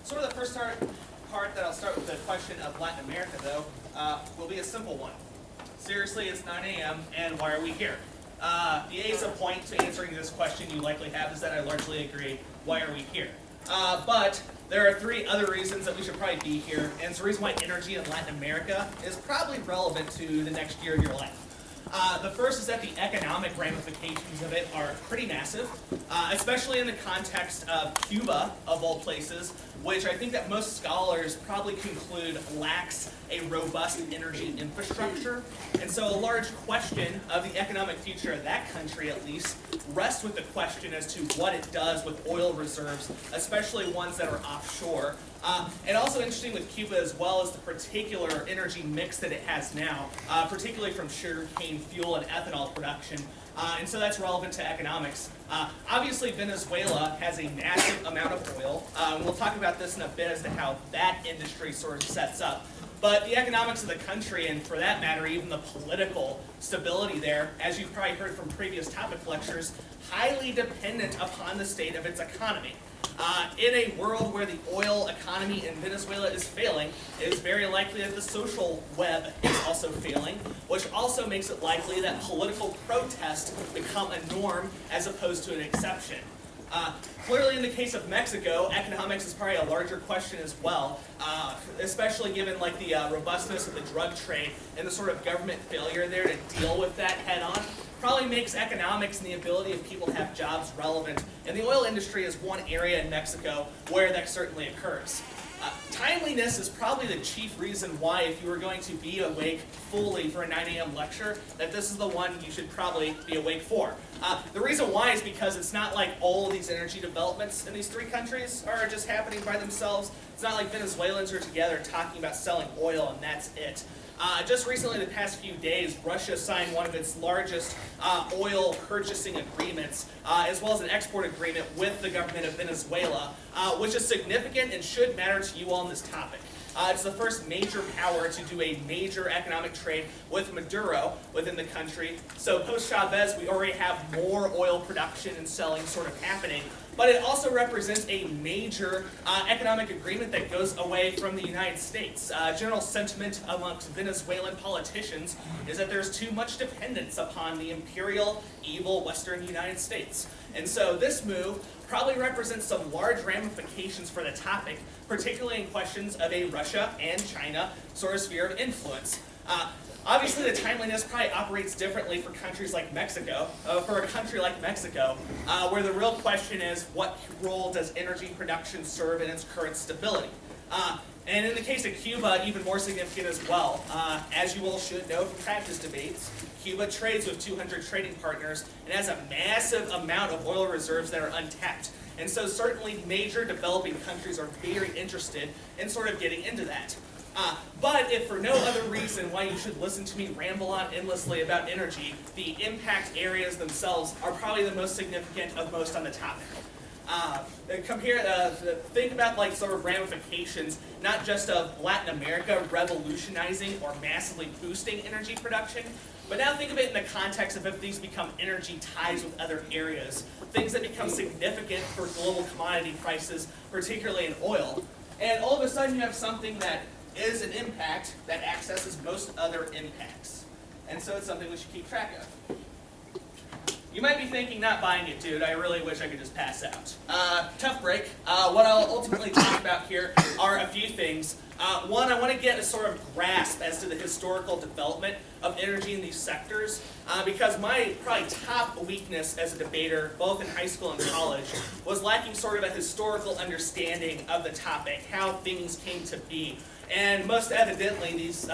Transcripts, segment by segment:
Sort of the first part that I'll start with the question of Latin America, though, will be a simple one. Seriously, it's 9 a.m., and why are we here? The ASA point to answering this question you likely have is that I largely agree. Why are we here? But there are three other reasons that we should probably be here, and it's the reason why energy in Latin America is probably relevant to the next year of your life. The first is that the economic ramifications of it are pretty massive, especially in the context of Cuba, of all places, which I think that most scholars probably conclude lacks a robust energy infrastructure. And so a large question of the economic future of that country, at least, rests with the question as to what it does with oil reserves, especially ones that are offshore. And also interesting with Cuba as well is the particular energy mix that it has now, particularly from sugarcane fuel and ethanol production. And so that's relevant to economics. Obviously, Venezuela has a massive amount of oil. And we'll talk about this in a bit as to how that industry sort of sets up. But the economics of the country, and for that matter, even the political stability there, as you've probably heard from previous topic lectures, highly dependent upon the state of its economy. In a world where the oil economy in Venezuela is failing, it is very likely that the social web is also failing, which also makes it likely that political protest become a norm as opposed to an exception. Clearly, in the case of Mexico, economics is probably a larger question as well, especially given like the robustness of the drug trade and the sort of government failure there to deal with that head-on. Probably makes economics and the ability of people to have jobs relevant. And the oil industry is one area in Mexico where that certainly occurs. Timeliness is probably the chief reason why, if you were going to be awake fully for a 9 a.m. lecture, that this is the one you should probably be awake for. The reason why is because it's not like all of these energy developments in these three countries are just happening by themselves. It's not like Venezuelans are together talking about selling oil and that's it. Just recently, the past few days, Russia signed one of its largest oil purchasing agreements, as well as an export agreement with the government of Venezuela, which is significant and should matter to you all on this topic. It's the first major power to do a major economic trade with Maduro within the country. So post-Chavez, we already have more oil production and selling sort of happening. But it also represents a major economic agreement that goes away from the United States. General sentiment amongst Venezuelan politicians is that there's too much dependence upon the imperial, evil Western United States. And so this move probably represents some large ramifications for the topic, particularly in questions of a Russia and China sort of sphere of influence. Obviously, the timeliness probably operates differently for countries like Mexico. For a country like Mexico, where the real question is, what role does energy production serve in its current stability? And in the case of Cuba, even more significant as well. As you all should know from practice debates, Cuba trades with 200 trading partners and has a massive amount of oil reserves that are untapped. And so certainly major developing countries are very interested in sort of getting into that. But if for no other reason why you should listen to me ramble on endlessly about energy, the impact areas themselves are probably the most significant of most on the topic. Think about like sort of ramifications, not just of Latin America revolutionizing or massively boosting energy production, but now think of it in the context of if these become energy ties with other areas, things that become significant for global commodity prices, particularly in oil. And all of a sudden you have something that is an impact that accesses most other impacts. And so it's something we should keep track of. You might be thinking, not buying it, dude. I really wish I could just pass out. Tough break. What I'll ultimately talk about here are a few things. One, I want to get a sort of grasp as to the historical development of energy in these sectors, because my probably top weakness as a debater, both in high school and college, was lacking sort of a historical understanding of the topic, how things came to be. And most evidently, these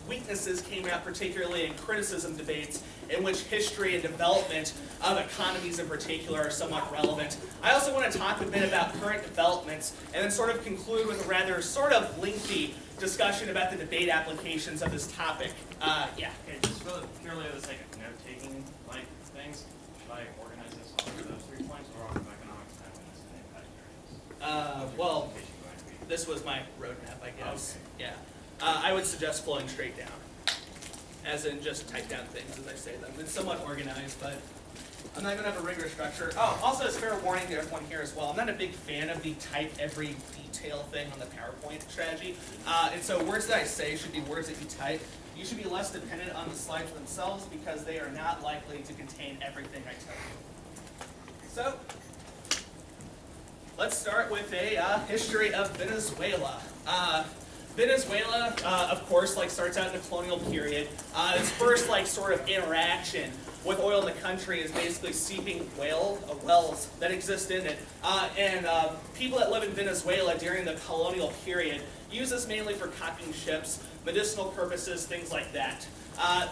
weaknesses came out particularly in criticism debates in which history and development of economies in particular are somewhat relevant. I also want to talk a bit about current developments and then sort of conclude with a rather sort of lengthy discussion about the debate applications of this topic. Okay, just purely for the sake of note-taking like things, should I organize this on those 3 points or on economics, timeliness, and impact areas? Well, this was my roadmap, I guess. Okay. Yeah. I would suggest flowing straight down, as in just type down things as I say them. It's somewhat organized, but I'm not going to have a rigorous structure. Oh, also as fair warning to everyone here as well, I'm not a big fan of the type every detail thing on the PowerPoint strategy. And so words that I say should be words that you type. You should be less dependent on the slides themselves because they are not likely to contain everything I tell you. So, let's start with a history of Venezuela. Venezuela, of course, starts out in the colonial period. Its first, sort of interaction with oil in the country is basically seeping wells that exist in it. And people that live in Venezuela during the colonial period use this mainly for caulking ships, medicinal purposes, things like that.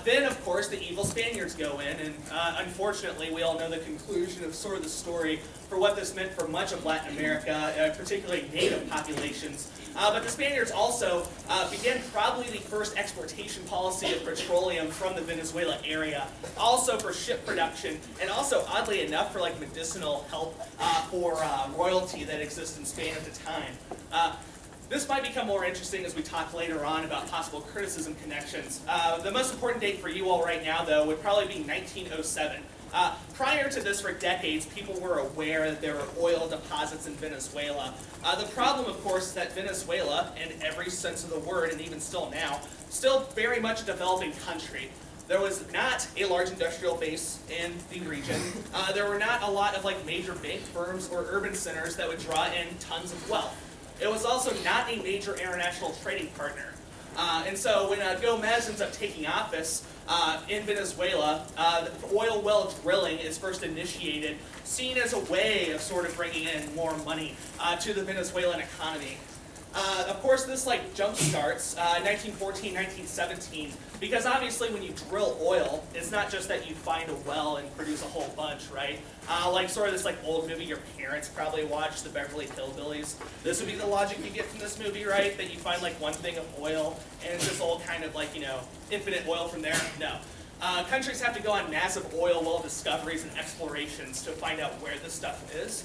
Then, of course, the evil Spaniards go in, and unfortunately, we all know the conclusion of sort of the story for what this meant for much of Latin America, particularly native populations. But the Spaniards also began probably the first exportation policy of petroleum from the Venezuela area, also for ship production, and also, oddly enough, for medicinal help for royalty that exists in Spain at the time. This might become more interesting as we talk later on about possible criticism connections. The most important date for you all right now, though, would probably be 1907. Prior to this, for decades, people were aware that there were oil deposits in Venezuela. The problem, of course, is that Venezuela, in every sense of the word, and even still now, still very much a developing country. There was not a large industrial base in the region. There were not a lot of major bank firms or urban centers that would draw in tons of wealth. It was also not a major international trading partner. And so when Gomez ends up taking office in Venezuela, oil well drilling is first initiated, seen as a way of sort of bringing in more money to the Venezuelan economy. Of course, this jump starts 1914, 1917, because obviously when you drill oil, it's not just that you find a well and produce a whole bunch, right? Sort of this old movie your parents probably watched, the Beverly Hillbillies. This would be the logic you get from this movie, right? That you find one thing of oil, and it's just all kind of infinite oil from there. No. Countries have to go on massive oil well discoveries and explorations to find out where this stuff is.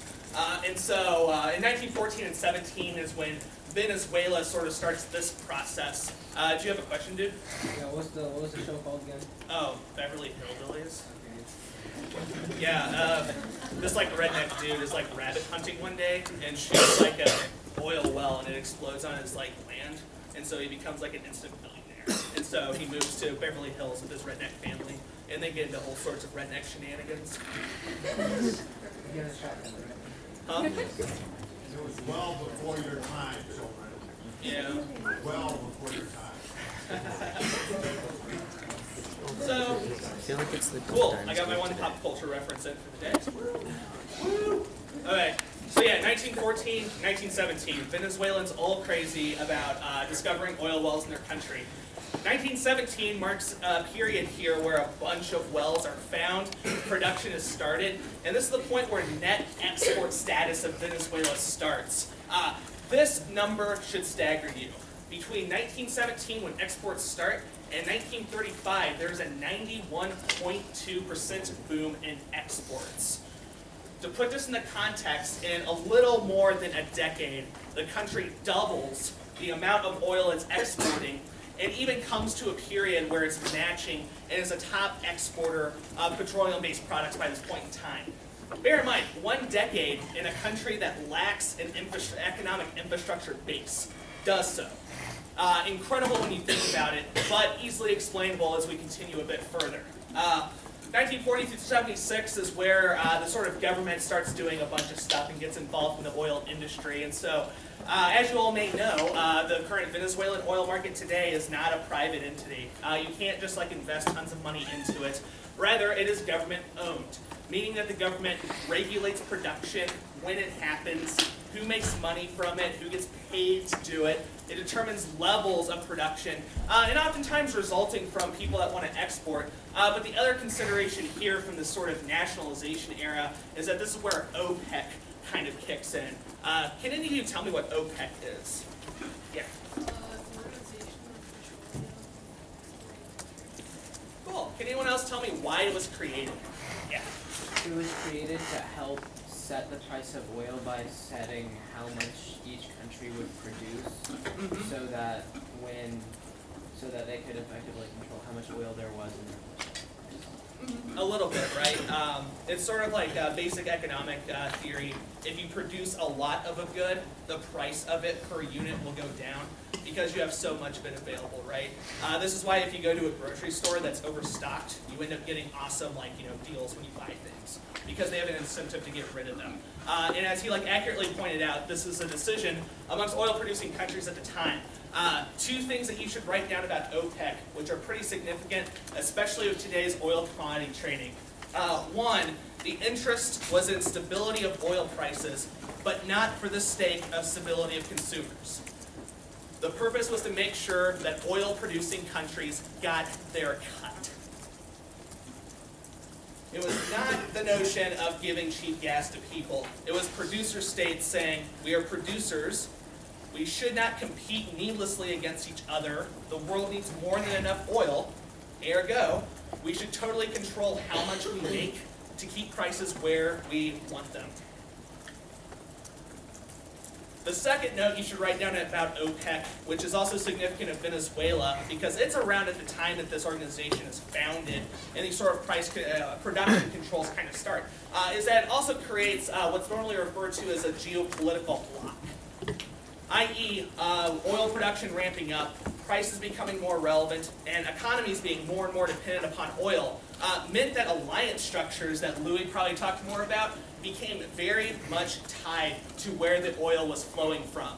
And so in 1914 and 17 is when Venezuela sort of starts this process. Do you have a question, dude? Yeah, what was the show called again? Oh, Beverly Hillbillies. Yeah, this redneck dude is rabbit hunting one day and shoots a oil well and it explodes on his land, and so he becomes an instant millionaire. And so he moves to Beverly Hills with his redneck family, and they get into all sorts of redneck shenanigans. You get a shot. Huh? It was well before your time, children. Yeah. Well before your time. So, I feel like it's the cool. I got my one pop culture reference in for the day. Woo! Okay. So yeah, 1914, 1917. Venezuelans all crazy about discovering oil wells in their country. 1917 marks a period here where a bunch of wells are found, production is started, and this is the point where net export status of Venezuela starts. This number should stagger you. Between 1917, when exports start, and 1935, there's a 91.2% boom in exports. To put this into context, in a little more than a decade, the country doubles the amount of oil it's exporting, and even comes to a period where it's matching and is a top exporter of petroleum-based products by this point in time. Bear in mind, 1 decade in a country that lacks an economic infrastructure base does so. Incredible when you think about it, but easily explainable as we continue a bit further. 1940 through 76 is where the sort of government starts doing a bunch of stuff and gets involved in the oil industry. And so, as you all may know, the current Venezuelan oil market today is not a private entity. You can't just invest tons of money into it. Rather, it is government owned, meaning that the government regulates production, when it happens, who makes money from it, who gets paid to do it. It determines levels of production, and oftentimes resulting from people that want to export. But the other consideration here from this sort of nationalization era is that this is where OPEC kind of kicks in. Can any of you tell me what OPEC is? Yeah. Cool. Can anyone else tell me why it was created? Yeah. It was created to help set the price of oil by setting how much each country would produce, so that they could effectively control how much oil there was in their A little bit, right? It's sort of like basic economic theory. If you produce a lot of a good, the price of it per unit will go down because you have so much of it available, right? This is why if you go to a grocery store that's overstocked, you end up getting awesome, like, deals when you buy things because they have an incentive to get rid of them. And as he accurately pointed out, this is a decision amongst oil-producing countries at the time. Two things that you should write down about OPEC, which are pretty significant, especially with today's oil commodity trading. One, the interest was in stability of oil prices, but not for the sake of stability of consumers. The purpose was to make sure that oil-producing countries got their cut. It was not the notion of giving cheap gas to people. It was producer states saying, we are producers. We should not compete needlessly against each other. The world needs more than enough oil. Ergo, we should totally control how much we make to keep prices where we want them. The second note you should write down about OPEC, which is also significant of Venezuela, because it's around at the time that this organization is founded and these sort of price production controls kind of start, is that it also creates what's normally referred to as a geopolitical bloc. I.e., oil production ramping up, prices becoming more relevant, and economies being more and more dependent upon oil, meant that alliance structures that Louis probably talked more about became very much tied to where the oil was flowing from.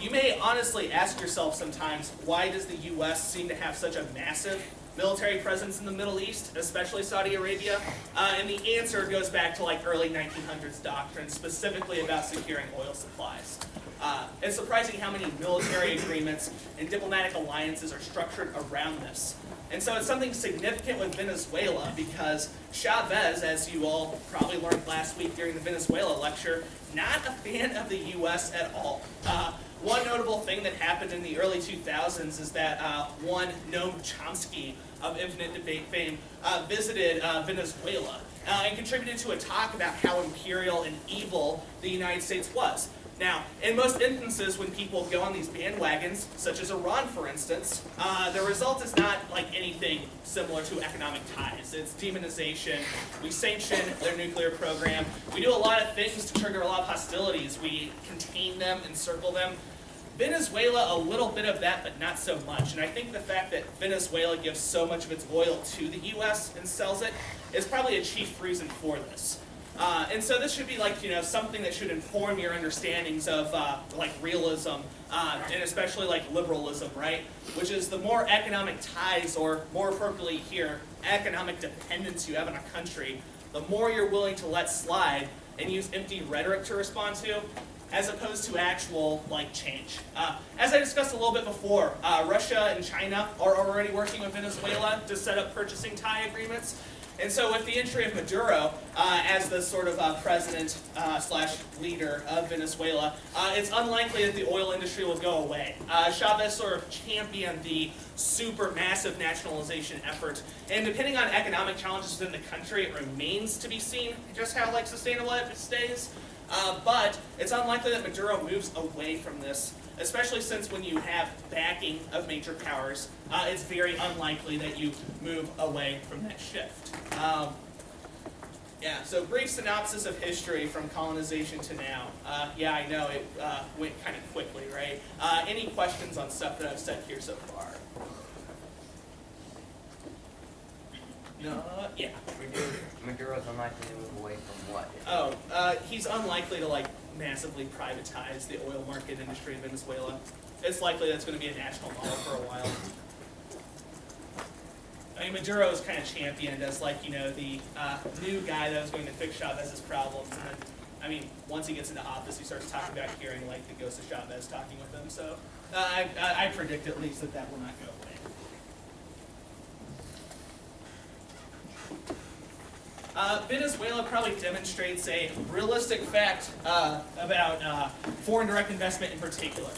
You may honestly ask yourself sometimes, why does the U.S. seem to have such a massive military presence in the Middle East, especially Saudi Arabia? And the answer goes back to early 1900s doctrine, specifically about securing oil supplies. It's surprising how many military agreements and diplomatic alliances are structured around this. And so it's something significant with Venezuela because Chavez, as you all probably learned last week during the Venezuela lecture, not a fan of the U.S. at all. One notable thing that happened in the early 2000s is that one Noam Chomsky of Infinite Debate fame visited Venezuela and contributed to a talk about how imperial and evil the United States was. Now, in most instances, when people go on these bandwagons, such as Iran, for instance, the result is not anything similar to economic ties. It's demonization. We sanction their nuclear program. We do a lot of things to trigger a lot of hostilities. We contain them, encircle them. Venezuela, a little bit of that, but not so much. And I think the fact that Venezuela gives so much of its oil to the U.S. and sells it is probably a chief reason for this. And so this should be something that should inform your understandings of realism, and especially liberalism, right? Which is the more economic ties, or more appropriately here, economic dependence you have on a country, the more you're willing to let slide and use empty rhetoric to respond to, as opposed to actual change. As I discussed a little bit before, Russia and China are already working with Venezuela to set up purchasing tie agreements. And so with the entry of Maduro as the sort of president slash leader of Venezuela, it's unlikely that the oil industry will go away. Chavez sort of championed the super massive nationalization effort. And depending on economic challenges within the country, it remains to be seen just how sustainable it stays. But it's unlikely that Maduro moves away from this, especially since when you have backing of major powers, it's very unlikely that you move away from that shift. So brief synopsis of history from colonization to now. I know it went kind of quickly, right? Any questions on stuff that I've said here so far? No? Yeah. Maduro's unlikely to move away from what? He's unlikely to massively privatize the oil market industry in Venezuela. It's likely that's going to be a national model for a while. I mean, Maduro is kind of championed as the new guy that was going to fix Chavez's problems. And then, once he gets into office, he starts talking about hearing the ghost of Chavez talking with him. So I predict at least that will not go away. Venezuela probably demonstrates a realistic fact about foreign direct investment in particular.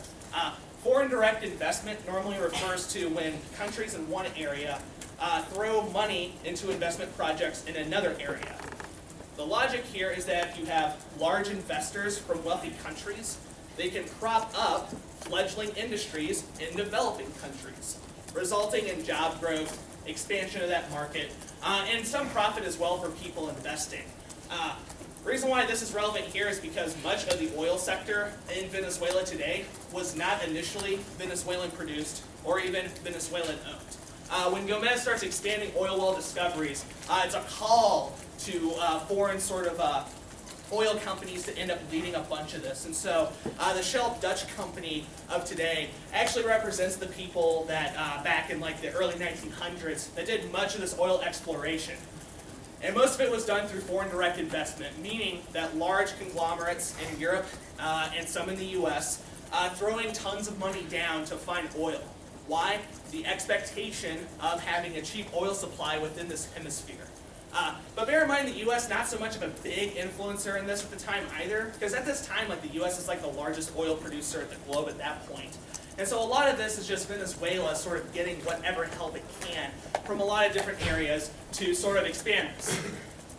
Foreign direct investment normally refers to when countries in one area throw money into investment projects in another area. The logic here is that if you have large investors from wealthy countries, they can prop up fledgling industries in developing countries, resulting in job growth, expansion of that market, and some profit as well for people investing. The reason why this is relevant here is because much of the oil sector in Venezuela today was not initially Venezuelan produced or even Venezuelan owned. When Gomez starts expanding oil well discoveries, it's a call to foreign sort of oil companies to end up leading a bunch of this. And so the Shell Dutch company of today actually represents the people that back in like the early 1900s that did much of this oil exploration. And most of it was done through foreign direct investment, meaning that large conglomerates in Europe and some in the US throwing tons of money down to find oil. Why? The expectation of having a cheap oil supply within this hemisphere. But bear in mind the U.S. not so much of a big influencer in this at the time either, because at this time, like the U.S. is like the largest oil producer at the globe at that point. And so a lot of this is just Venezuela sort of getting whatever help it can from a lot of different areas to sort of expand this.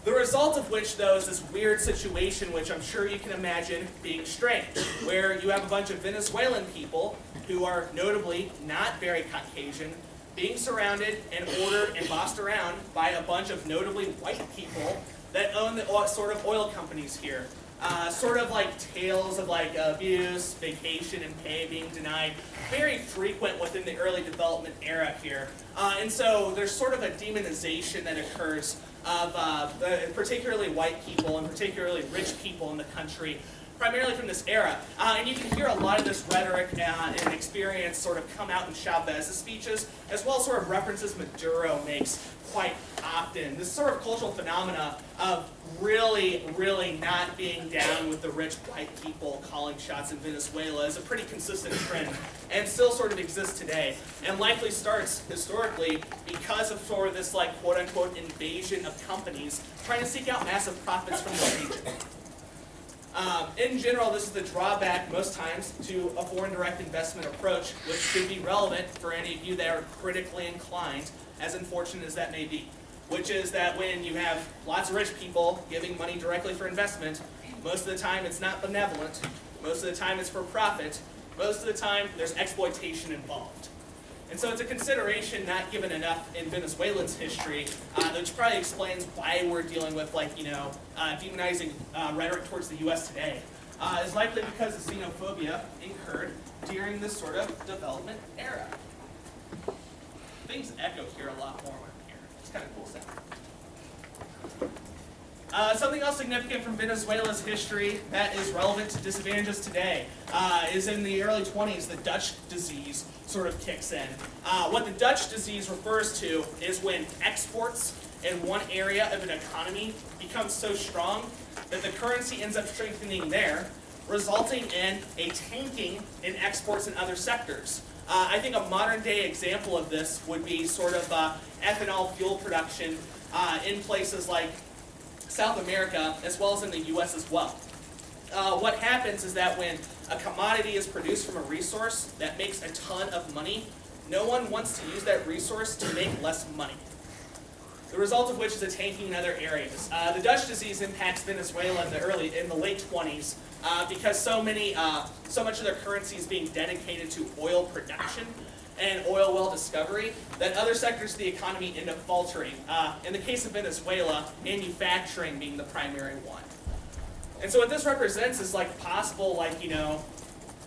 The result of which, though, is this weird situation, which I'm sure you can imagine being strange, where you have a bunch of Venezuelan people who are notably not very Caucasian, being surrounded and ordered and bossed around by a bunch of notably white people that own the sort of oil companies here. Sort of like tales of like abuse, vacation, and pay being denied, very frequent within the early development era here. And so there's sort of a demonization that occurs of particularly white people and particularly rich people in the country, primarily from this era. And you can hear a lot of this rhetoric and experience sort of come out in Chavez's speeches, as well as sort of references Maduro makes quite often. This sort of cultural phenomena of really, really not being down with the rich white people calling shots in Venezuela is a pretty consistent trend and still sort of exists today, and likely starts historically because of sort of this like quote-unquote invasion of companies trying to seek out massive profits from the region. In general, this is the drawback most times to a foreign direct investment approach, which should be relevant for any of you that are critically inclined, as unfortunate as that may be, which is that when you have lots of rich people giving money directly for investment, most of the time it's not benevolent, most of the time it's for profit, most of the time there's exploitation involved. And so it's a consideration not given enough in Venezuela's history, which probably explains why we're dealing with demonizing rhetoric towards the U.S. today. Is likely because of xenophobia incurred during this sort of development era. Things echo here a lot more when I'm here. It's kind of cool sound. Something else significant from Venezuela's history that is relevant to disadvantages today is in the early 20s, the Dutch disease sort of kicks in. What the Dutch disease refers to is when exports in one area of an economy become so strong that the currency ends up strengthening there, resulting in a tanking in exports in other sectors. I think a modern day example of this would be sort of ethanol fuel production in places like South America, as well as in the US as well. What happens is that when a commodity is produced from a resource that makes a ton of money, no one wants to use that resource to make less money. The result of which is a tanking in other areas. The Dutch disease impacts Venezuela in the late 20s because so much of their currency is being dedicated to oil production and oil well discovery, that other sectors of the economy end up faltering. In the case of Venezuela, manufacturing being the primary one. And so what this represents is like possible,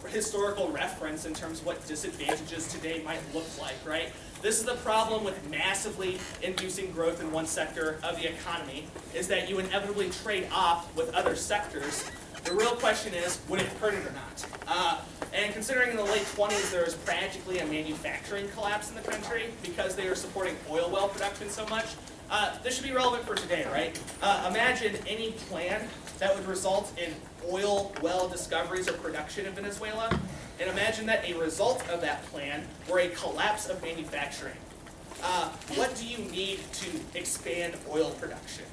historical reference in terms of what disadvantages today might look like, right? This is the problem with massively inducing growth in one sector of the economy, is that you inevitably trade off with other sectors. The real question is, would it hurt it or not? And considering in the late 20s there was practically a manufacturing collapse in the country because they were supporting oil well production so much, this should be relevant for today, right? Imagine any plan that would result in oil well discoveries or production in Venezuela, and imagine that a result of that plan were a collapse of manufacturing. What do you need to expand oil production?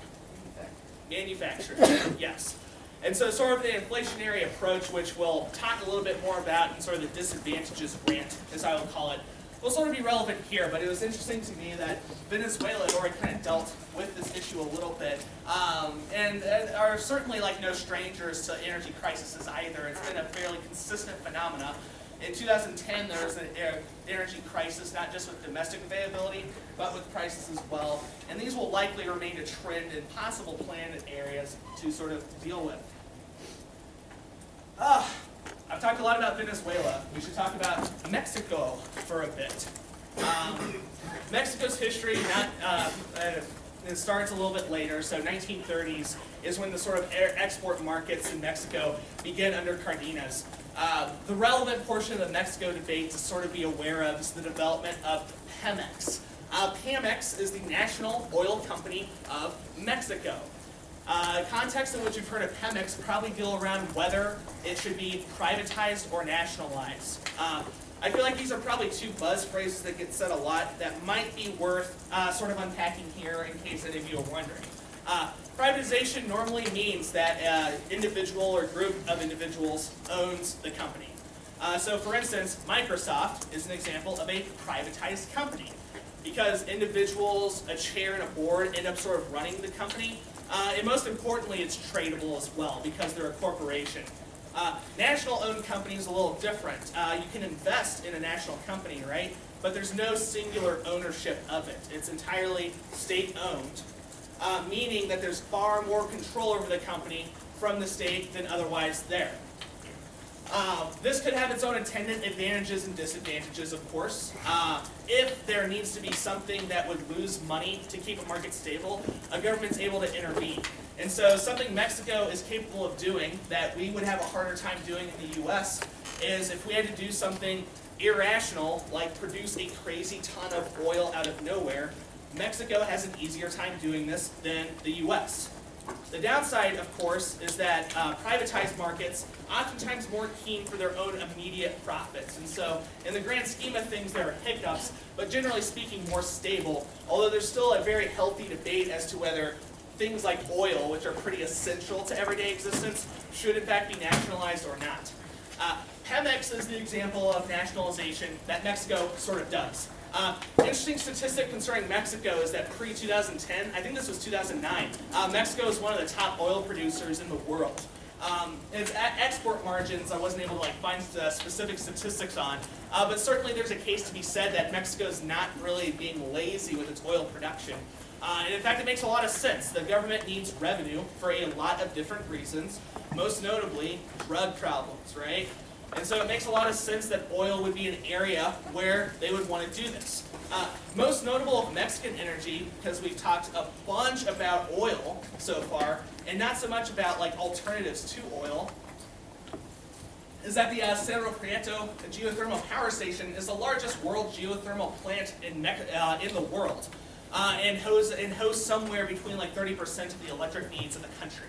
Manufacturing, yes. And so sort of the inflationary approach, which we'll talk a little bit more about in sort of the disadvantages rant, as I will call it, will sort of be relevant here, but it was interesting to me that Venezuela had already kind of dealt with this issue a little bit, and are certainly no strangers to energy crises either. It's been a fairly consistent phenomena. In 2010, there was an energy crisis, not just with domestic availability, but with prices as well. And these will likely remain a trend in possible planned areas to sort of deal with. I've talked a lot about Venezuela. We should talk about Mexico for a bit. Mexico's history it starts a little bit later, so 1930s is when the sort of export markets in Mexico begin under Cardenas. The relevant portion of the Mexico debate to sort of be aware of is the development of Pemex. Pemex is the national oil company of Mexico. Context in which you've heard of Pemex probably deal around whether it should be privatized or nationalized. I feel like these are probably two buzz phrases that get said a lot that might be worth sort of unpacking here in case any of you are wondering. Privatization normally means that an individual or group of individuals owns the company. So for instance, Microsoft is an example of a privatized company because individuals, a chair and a board end up sort of running the company. And most importantly, it's tradable as well because they're a corporation. National-owned company is a little different. You can invest in a national company, right? But there's no singular ownership of it. It's entirely state-owned, meaning that there's far more control over the company from the state than otherwise there. This could have its own attendant advantages and disadvantages, of course. If there needs to be something that would lose money to keep a market stable, a government's able to intervene. And so something Mexico is capable of doing that we would have a harder time doing in the US is if we had to do something irrational, like produce a crazy ton of oil out of nowhere, Mexico has an easier time doing this than the US. The downside, of course, is that privatized markets oftentimes more keen for their own immediate profits. And so, in the grand scheme of things, there are hiccups, but generally speaking, more stable. Although there's still a very healthy debate as to whether things like oil, which are pretty essential to everyday existence, should in fact be nationalized or not. Pemex is the example of nationalization that Mexico sort of does. Interesting statistic concerning Mexico is that pre-2010, I think this was 2009, Mexico is one of the top oil producers in the world. Its export margins, I wasn't able to find specific statistics on, but certainly there's a case to be said that Mexico is not really being lazy with its oil production. And in fact, it makes a lot of sense. The government needs revenue for a lot of different reasons, most notably drug problems, right? And so it makes a lot of sense that oil would be an area where they would want to do this. Most notable of Mexican energy, because we've talked a bunch about oil so far, and not so much about alternatives to oil, is that the Cerro Prieto geothermal power station is the largest world geothermal plant in the world, and hosts somewhere between 30% of the electric needs of the country.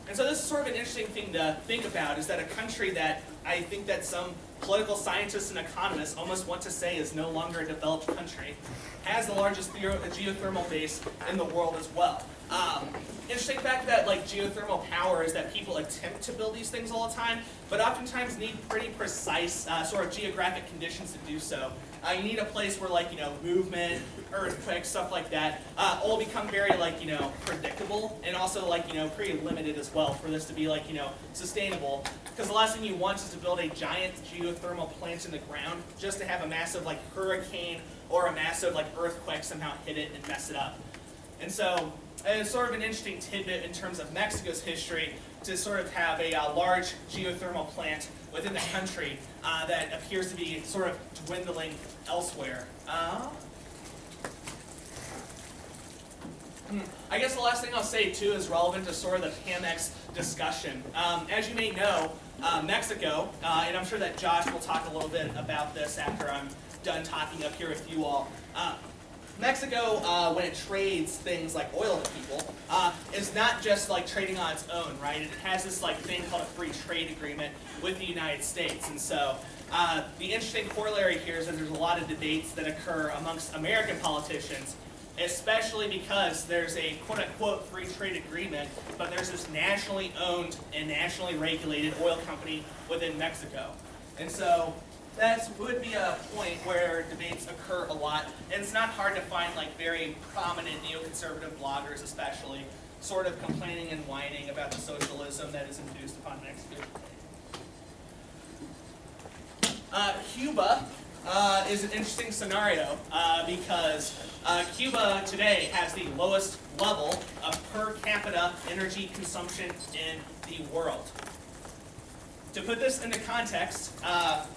And so this is sort of an interesting thing to think about, is that a country that I think that some political scientists and economists almost want to say is no longer a developed country, has the largest geothermal base in the world as well. Interesting fact about geothermal power is that people attempt to build these things all the time, but oftentimes need pretty precise sort of geographic conditions to do so. You need a place where movement, earthquakes, stuff like that, all become very predictable and also pretty limited as well for this to be sustainable. Because the last thing you want is to build a giant geothermal plant in the ground just to have a massive hurricane or a massive earthquake somehow hit it and mess it up. And so it's sort of an interesting tidbit in terms of Mexico's history to sort of have a large geothermal plant within the country that appears to be sort of dwindling elsewhere. I guess the last thing I'll say too is relevant to sort of the Pemex discussion. As you may know, Mexico, and I'm sure that Josh will talk a little bit about this after I'm done talking up here with you all. Mexico, when it trades things like oil to people, is not just trading on its own, right? It has this thing called a free trade agreement with the United States. And so the interesting corollary here is that there's a lot of debates that occur amongst American politicians, especially because there's a quote-unquote free trade agreement, but there's this nationally owned and nationally regulated oil company within Mexico. And so that would be a point where debates occur a lot, and it's not hard to find very prominent neoconservative bloggers especially sort of complaining and whining about the socialism that is induced upon Mexico. Cuba is an interesting scenario because Cuba today has the lowest level of per capita energy consumption in the world. To put this into context,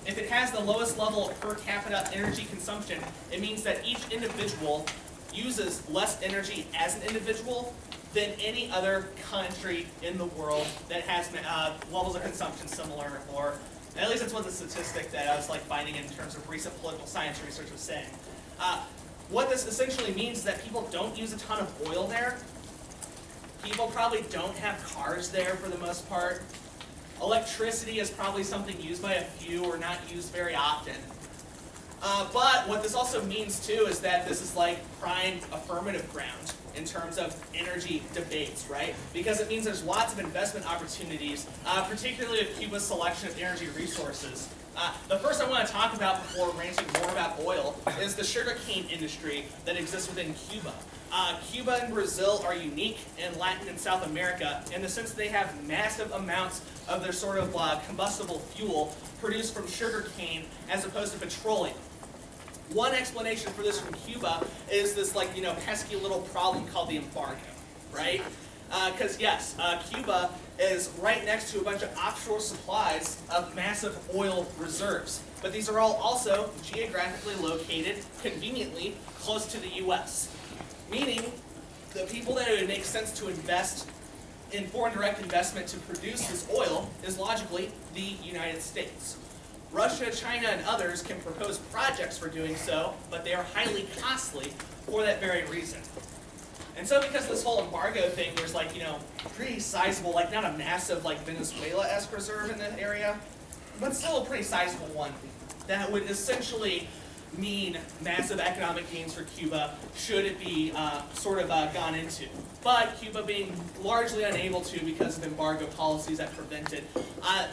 if it has the lowest level of per capita energy consumption, it means that each individual uses less energy as an individual than any other country in the world that has levels of consumption similar, or at least that's what the statistic that I was finding in terms of recent political science research was saying. What this essentially means is that people don't use a ton of oil there. People probably don't have cars there for the most part. Electricity is probably something used by a few or not used very often. But what this also means too is that this is prime affirmative ground in terms of energy debates, right? Because it means there's lots of investment opportunities, particularly with Cuba's selection of energy resources. The first I want to talk about before ranting more about oil is the sugarcane industry that exists within Cuba. Cuba and Brazil are unique in Latin and South America in the sense that they have massive amounts of their sort of combustible fuel produced from sugarcane as opposed to petroleum. One explanation for this from Cuba is this pesky little problem called the embargo, right? Because yes, Cuba is right next to a bunch of offshore supplies of massive oil reserves. But these are all also geographically located conveniently close to the US. Meaning, the people that it would make sense to invest in foreign direct investment to produce this oil is logically the United States. Russia, China, and others can propose projects for doing so, but they are highly costly for that very reason. And so because of this whole embargo thing, there's pretty sizable, not a massive Venezuela-esque reserve in the area, but still a pretty sizable one that would essentially mean massive economic gains for Cuba should it be gone into. But Cuba being largely unable to because of embargo policies that prevent it,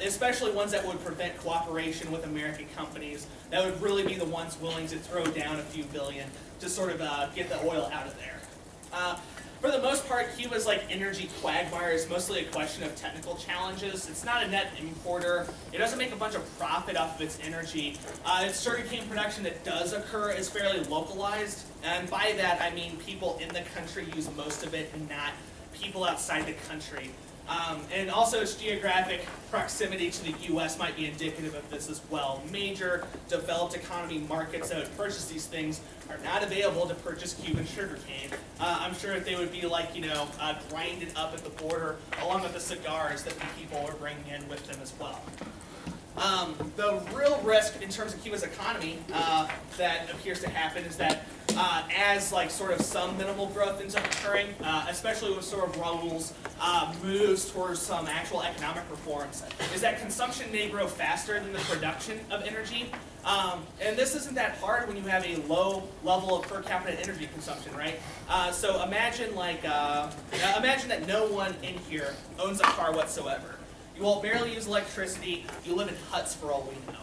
especially ones that would prevent cooperation with American companies, that would really be the ones willing to throw down a few billion to get the oil out of there. For the most part, Cuba's energy quagmire is mostly a question of technical challenges. It's not a net importer. It doesn't make a bunch of profit off of its energy. Its sugarcane production that does occur is fairly localized, and by that I mean people in the country use most of it and not people outside the country. And also its geographic proximity to the U.S. might be indicative of this as well. Major developed economy markets that would purchase these things are not available to purchase Cuban sugarcane. I'm sure that they would be grinded up at the border along with the cigars that the people are bringing in with them as well. The real risk in terms of Cuba's economy that appears to happen is that as some minimal growth ends up occurring, especially with Raul's moves towards some actual economic reforms, is that consumption may grow faster than the production of energy. And this isn't that hard when you have a low level of per capita energy consumption, right? So imagine imagine that no one in here owns a car whatsoever. You all barely use electricity, you live in huts for all we know.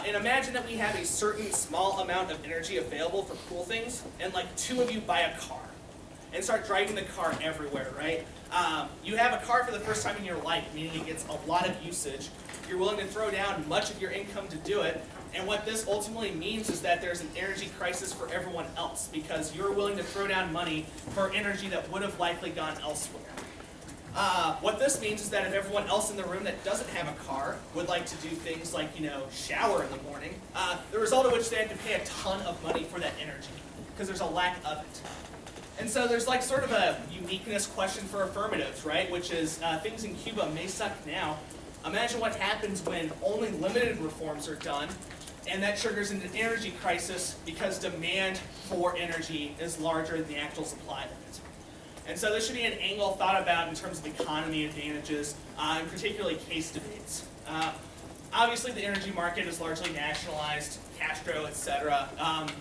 And imagine that we have a certain small amount of energy available for cool things, and two of you buy a car and start driving the car everywhere, right? You have a car for the first time in your life, meaning it gets a lot of usage. You're willing to throw down much of your income to do it, and what this ultimately means is that there's an energy crisis for everyone else, because you're willing to throw down money for energy that would have likely gone elsewhere. What this means is that if everyone else in the room that doesn't have a car would like to do things like, shower in the morning, the result of which they have to pay a ton of money for that energy, because there's a lack of it. And so there's sort of a uniqueness question for affirmatives, right? Which is things in Cuba may suck now. Imagine what happens when only limited reforms are done, and that triggers an energy crisis because demand for energy is larger than the actual supply of it. And so this should be an angle thought about in terms of economy advantages, and particularly case debates. Obviously, the energy market is largely nationalized, Castro, etc.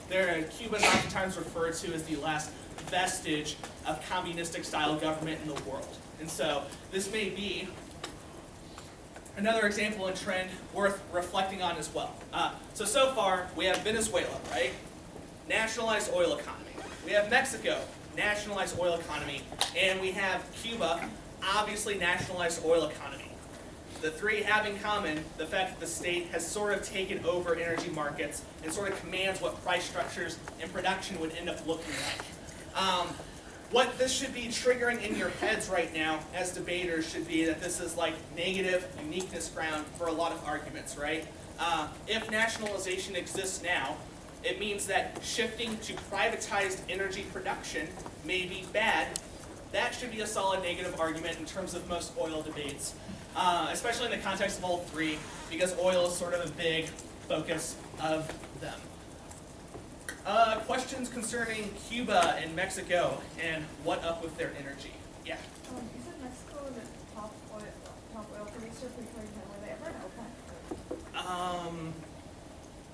Cuba is oftentimes referred to as the last vestige of communistic-style government in the world. And so this may be another example and trend worth reflecting on as well. So far, we have Venezuela, right? Nationalized oil economy. We have Mexico, nationalized oil economy, and we have Cuba, obviously nationalized oil economy. the three have in common the fact that the state has sort of taken over energy markets and sort of commands what price structures and production would end up looking like. What this should be triggering in your heads right now as debaters should be that this is like negative uniqueness ground for a lot of arguments, right? If nationalization exists now, it means that shifting to privatized energy production may be bad. That should be a solid negative argument in terms of most oil debates, especially in the context of all three, because oil is sort of a big focus of them. Questions concerning Cuba and Mexico and what up with their energy? Yeah. Isn't Mexico the top oil producer pre-2010? Were they ever in OPEC?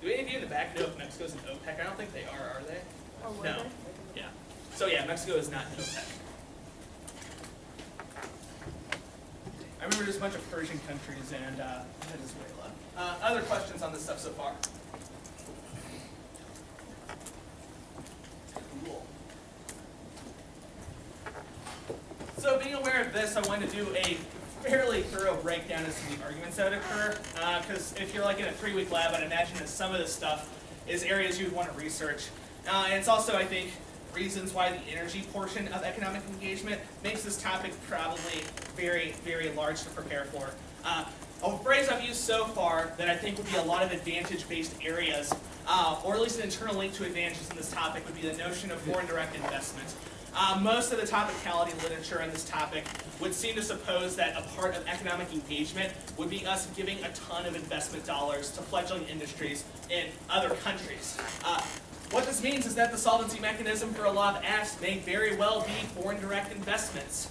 Do any of you in the back know if Mexico's in OPEC? I don't think they are they? Or were No. they? Yeah. So yeah, Mexico is not in OPEC. I remember there's a bunch of Persian countries and Venezuela. Other questions on this stuff so far? Cool. So being aware of this, I wanted to do a fairly thorough breakdown as to the arguments that would occur, because if you're like in a 3-week lab, I'd imagine that some of this stuff is areas you'd want to research. And it's also, I think, reasons why the energy portion of economic engagement makes this topic probably very, very large to prepare for. A phrase I've used so far that I think would be a lot of advantage-based areas, or at least an internal link to advantages in this topic, would be the notion of foreign direct investment. Most of the topicality literature in this topic would seem to suppose that a part of economic engagement would be us giving a ton of investment dollars to fledgling industries in other countries. What this means is that the solvency mechanism for a lot of asks may very well be foreign direct investments,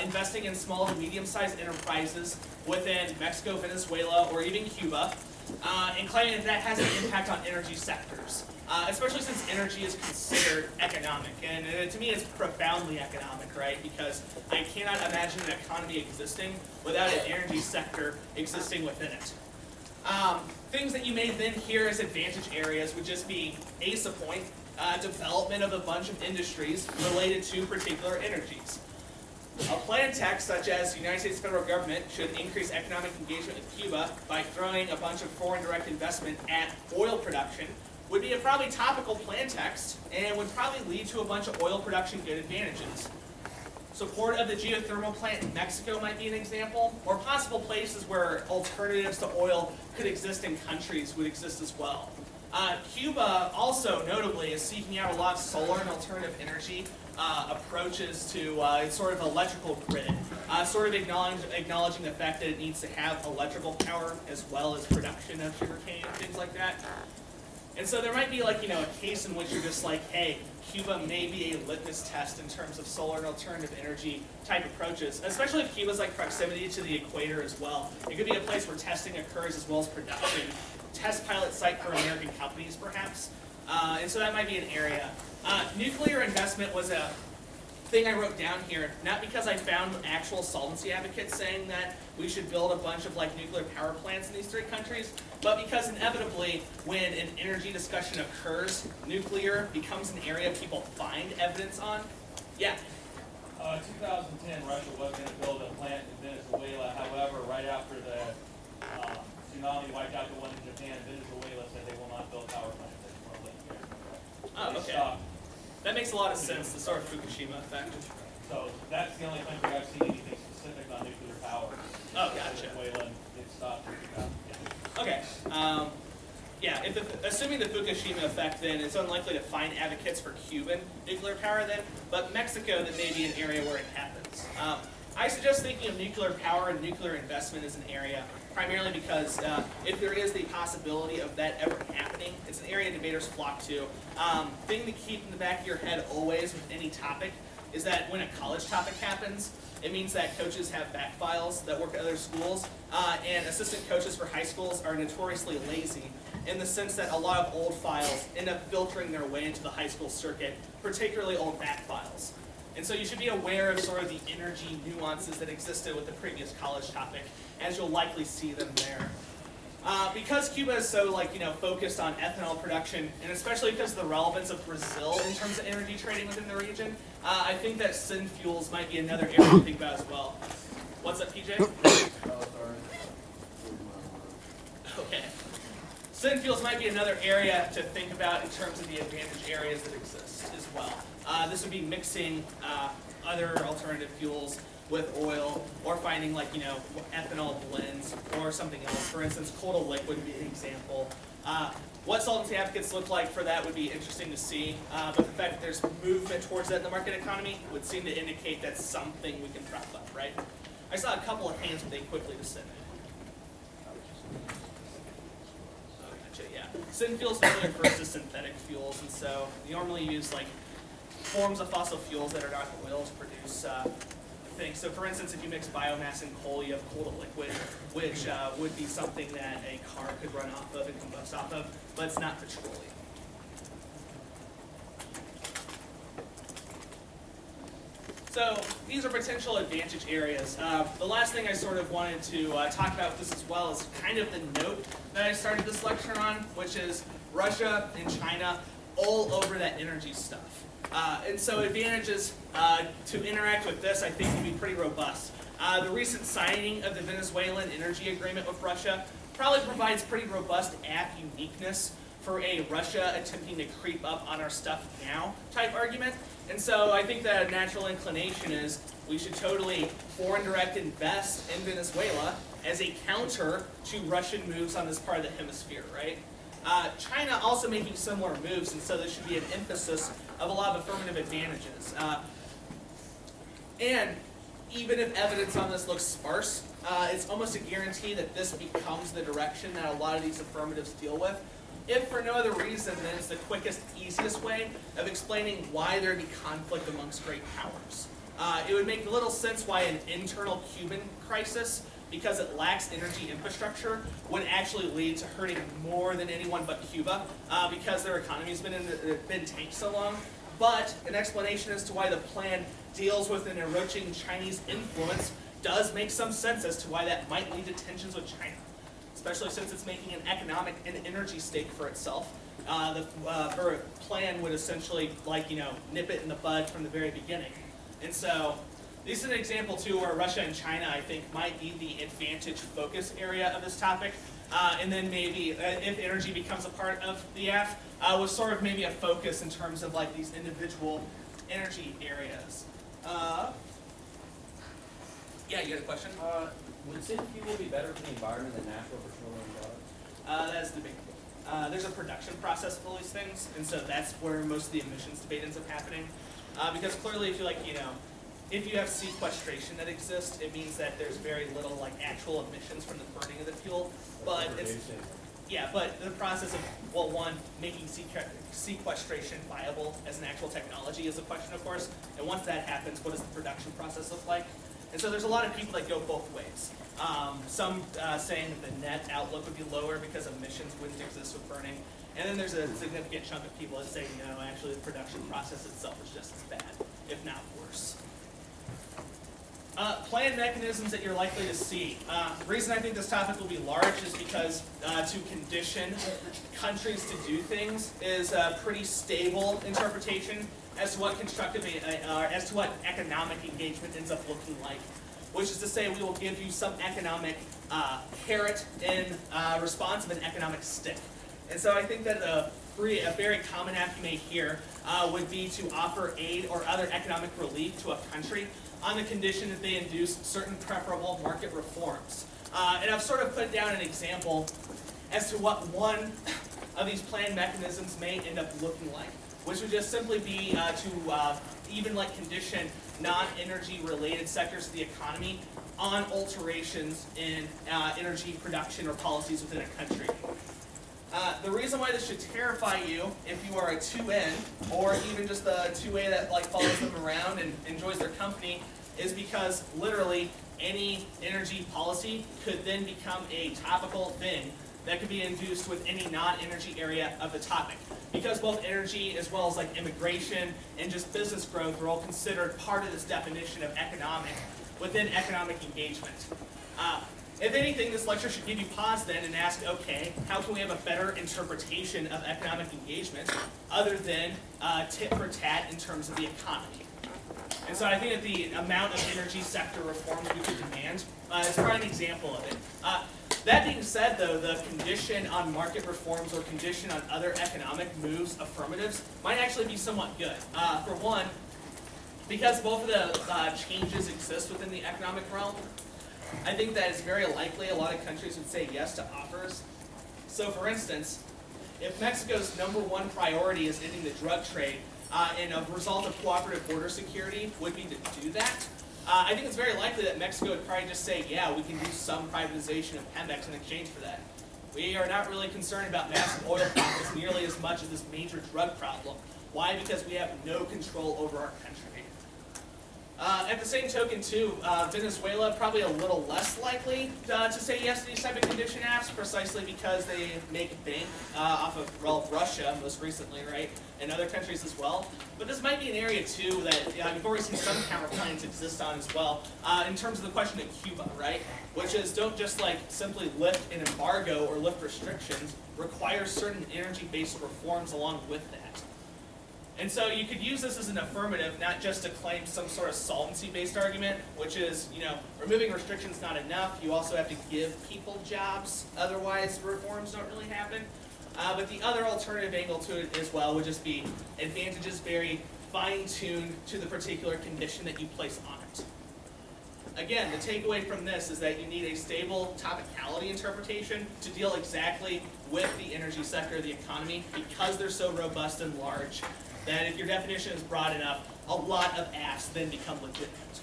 investing in small to medium-sized enterprises within Mexico, Venezuela, or even Cuba, and claiming that that has an impact on energy sectors, especially since energy is considered economic. And to me, it's profoundly economic, right? Because I cannot imagine an economy existing without an energy sector existing within it. Things that you may then hear as advantage areas would just be ACE point, development of a bunch of industries related to particular energies. A plan text such as the United States federal government should increase economic engagement with Cuba by throwing a bunch of foreign direct investment at oil production would be a probably topical plan text and would probably lead to a bunch of oil production good advantages. Support of the geothermal plant in Mexico might be an example, or possible places where alternatives to oil could exist in countries would exist as well. Cuba also notably is seeking out a lot of solar and alternative energy approaches to its sort of electrical grid, sort of acknowledging the fact that it needs to have electrical power as well as production of sugarcane and things like that. And so there might be like, a case in which you're just like, hey, Cuba may be a litmus test in terms of solar and alternative energy type approaches, especially if Cuba's like proximity to the equator as well. It could be a place where testing occurs as well as production. Test pilot site for American companies, perhaps. And so that might be an area. Nuclear investment was a thing I wrote down here, not because I found actual solvency advocates saying that we should build a bunch of like nuclear power plants in these three countries, but because inevitably when an energy discussion occurs, nuclear becomes an area people find evidence on. Yeah. 2010, Russia was going to build a plant in Venezuela. However, right after the tsunami wiped out the one in Japan, Venezuela said they will not build power plants anymore. Oh, okay. That makes a lot of sense, the sort of Fukushima effect. So that's the only country I've seen anything specific on nuclear power. Oh, gotcha. Venezuela, it stopped. Okay. Yeah, assuming the Fukushima effect, then it's unlikely to find advocates for Cuban nuclear power then, but Mexico, that may be an area where it happens. I suggest thinking of nuclear power and nuclear investment as an area, primarily because if there is the possibility of that ever happening, it's an area debaters flock to. Thing to keep in the back of your head always with any topic is that when a college topic happens, it means that coaches have back files that work at other schools, and assistant coaches for high schools are notoriously lazy in the sense that a lot of old files end up filtering their way into the high school circuit, particularly old back files. And so you should be aware of sort of the energy nuances that existed with the previous college topic, as you'll likely see them there. Because Cuba is so focused on ethanol production, and especially because of the relevance of Brazil in terms of energy trading within the region, I think that Synfuels might be another area to think about as well. What's up, PJ? Synfuels might be another area to think about in terms of the advantage areas that exist as well. This would be mixing other alternative fuels with oil, or finding like, ethanol blends or something else. For instance, coal to liquid would be an example. What solvency advocates look like for that would be interesting to see, but the fact that there's movement towards that in the market economy would seem to indicate that's something we can prop up, right? I saw a couple of hands, but they quickly descended. So, yeah. Synfuels normally refers to synthetic fuels, and so you normally use like forms of fossil fuels that are not oil to produce things. So for instance, if you mix biomass and coal, you have coal to liquid, which would be something that a car could run off of and combust off of, but it's not petroleum. So these are potential advantage areas. The last thing I sort of wanted to talk about with this as well is kind of the note that I started this lecture on, which is Russia and China all over that energy stuff. And so advantages to interact with this, I think, can be pretty robust. The recent signing of the Venezuelan energy agreement with Russia probably provides pretty robust app uniqueness for a Russia attempting to creep up on our stuff now type argument. And so I think that a natural inclination is we should totally foreign direct invest in Venezuela as a counter to Russian moves on this part of the hemisphere, right? China also making similar moves, and so there should be an emphasis of a lot of affirmative advantages. And even if evidence on this looks sparse, it's almost a guarantee that this becomes the direction that a lot of these affirmatives deal with. If for no other reason, then it's the quickest, easiest way of explaining why there'd be conflict amongst great powers. It would make little sense why an internal Cuban crisis, because it lacks energy infrastructure, would actually lead to hurting more than anyone but Cuba, because their economy's been tanked so long. But an explanation as to why the plan deals with an encroaching Chinese influence does make some sense as to why that might lead to tensions with China, especially since it's making an economic and energy stake for itself. The plan would essentially, nip it in the bud from the very beginning. And so this is an example, too, where Russia and China, I think, might be the advantage focus area of this topic. And then maybe, if energy becomes a part of the AF, with sort of maybe a focus in terms of these individual energy areas. Yeah, you had a question? Would Synfuel be better for the environment than natural petroleum products? That's debatable. There's a production process for all these things, and so that's where most of the emissions debate ends up happening. Because clearly, if if you have sequestration that exists, it means that there's very little actual emissions from the burning of the fuel. But but the process of making sequestration viable as an actual technology is a question, of course. And once that happens, what does the production process look like? And so there's a lot of people that go both ways. Some saying that the net outlook would be lower because emissions wouldn't exist with burning. And then there's a significant chunk of people that say, no, actually the production process itself is just as bad, if not worse. Planned mechanisms that you're likely to see. The reason I think this topic will be large is because to condition countries to do things is a pretty stable interpretation as to what as to what economic engagement ends up looking like. Which is to say, we will give you some economic carrot in response of an economic stick. And so I think that a very common app you may hear would be to offer aid or other economic relief to a country on the condition that they induce certain preferable market reforms. And I've sort of put down an example as to what one of these planned mechanisms may end up looking like, which would just simply be to even condition non-energy related sectors of the economy on alterations in energy production or policies within a country. The reason why this should terrify you, if you are a 2N, or even just the 2A that follows them around and enjoys their company, is because literally any energy policy could then become a topical thing that could be induced with any non-energy area of the topic. Because both energy as well as immigration and just business growth are all considered part of this definition of economic within economic engagement. If anything, this lecture should give you pause then and ask, okay, how can we have a better interpretation of economic engagement other than tit for tat in terms of the economy? And so I think that the amount of energy sector reforms we could demand is probably an example of it. That being said, though, the condition on market reforms or condition on other economic moves, affirmatives, might actually be somewhat good. For one, because both of the changes exist within the economic realm, I think that it's very likely a lot of countries would say yes to offers. So for instance, if Mexico's #1 priority is ending the drug trade, and a result of cooperative border security would be to do that, I think it's very likely that Mexico would probably just say, yeah, we can do some privatization of Pemex in exchange for that. We are not really concerned about massive oil profits nearly as much as this major drug problem. Why? Because we have no control over our country. At the same token, too, Venezuela probably a little less likely to say yes to these type of condition apps, precisely because they make bank off of, well, Russia most recently, right, and other countries as well. But this might be an area, too, that we've already seen some counterplans exist on as well, in terms of the question of Cuba, right, which is don't just like simply lift an embargo or lift restrictions, require certain energy-based reforms along with that. And so you could use this as an affirmative, not just to claim some sort of solvency-based argument, which is, removing restrictions not enough. You also have to give people jobs, otherwise reforms don't really happen. But the other alternative angle to it as well would just be advantages very fine-tuned to the particular condition that you place on it. Again, the takeaway from this is that you need a stable topicality interpretation to deal exactly with the energy sector of the economy, because they're so robust and large that if your definition is broad enough, a lot of asks then become legitimate.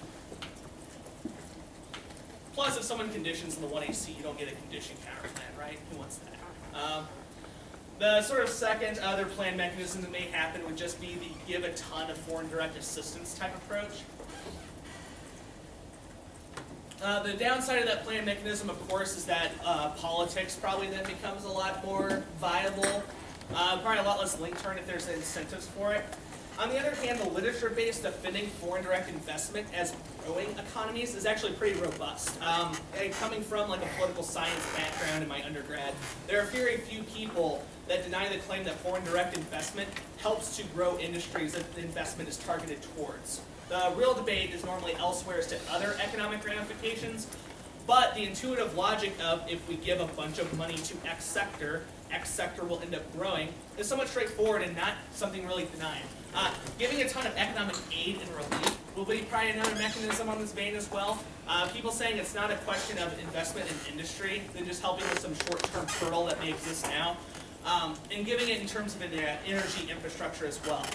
Plus, if someone conditions in the 1AC, you don't get a condition counterplan, right? Who wants that? The sort of second other plan mechanism that may happen would just be the give a ton of foreign direct assistance type approach. The downside of that plan mechanism, of course, is that politics probably then becomes a lot more viable. Probably a lot less link turn if there's incentives for it. On the other hand, the literature base defending foreign direct investment as growing economies is actually pretty robust. And coming from like a political science background in my undergrad, there are very few people that deny the claim that foreign direct investment helps to grow industries that the investment is targeted towards. The real debate is normally elsewhere as to other economic ramifications, but the intuitive logic of if we give a bunch of money to X sector will end up growing is somewhat straightforward and not something really denied. Giving a ton of economic aid and relief will be probably another mechanism on this vein as well. People saying it's not a question of investment in industry, than just helping with some short-term hurdle that may exist now, and giving it in terms of an energy infrastructure as well.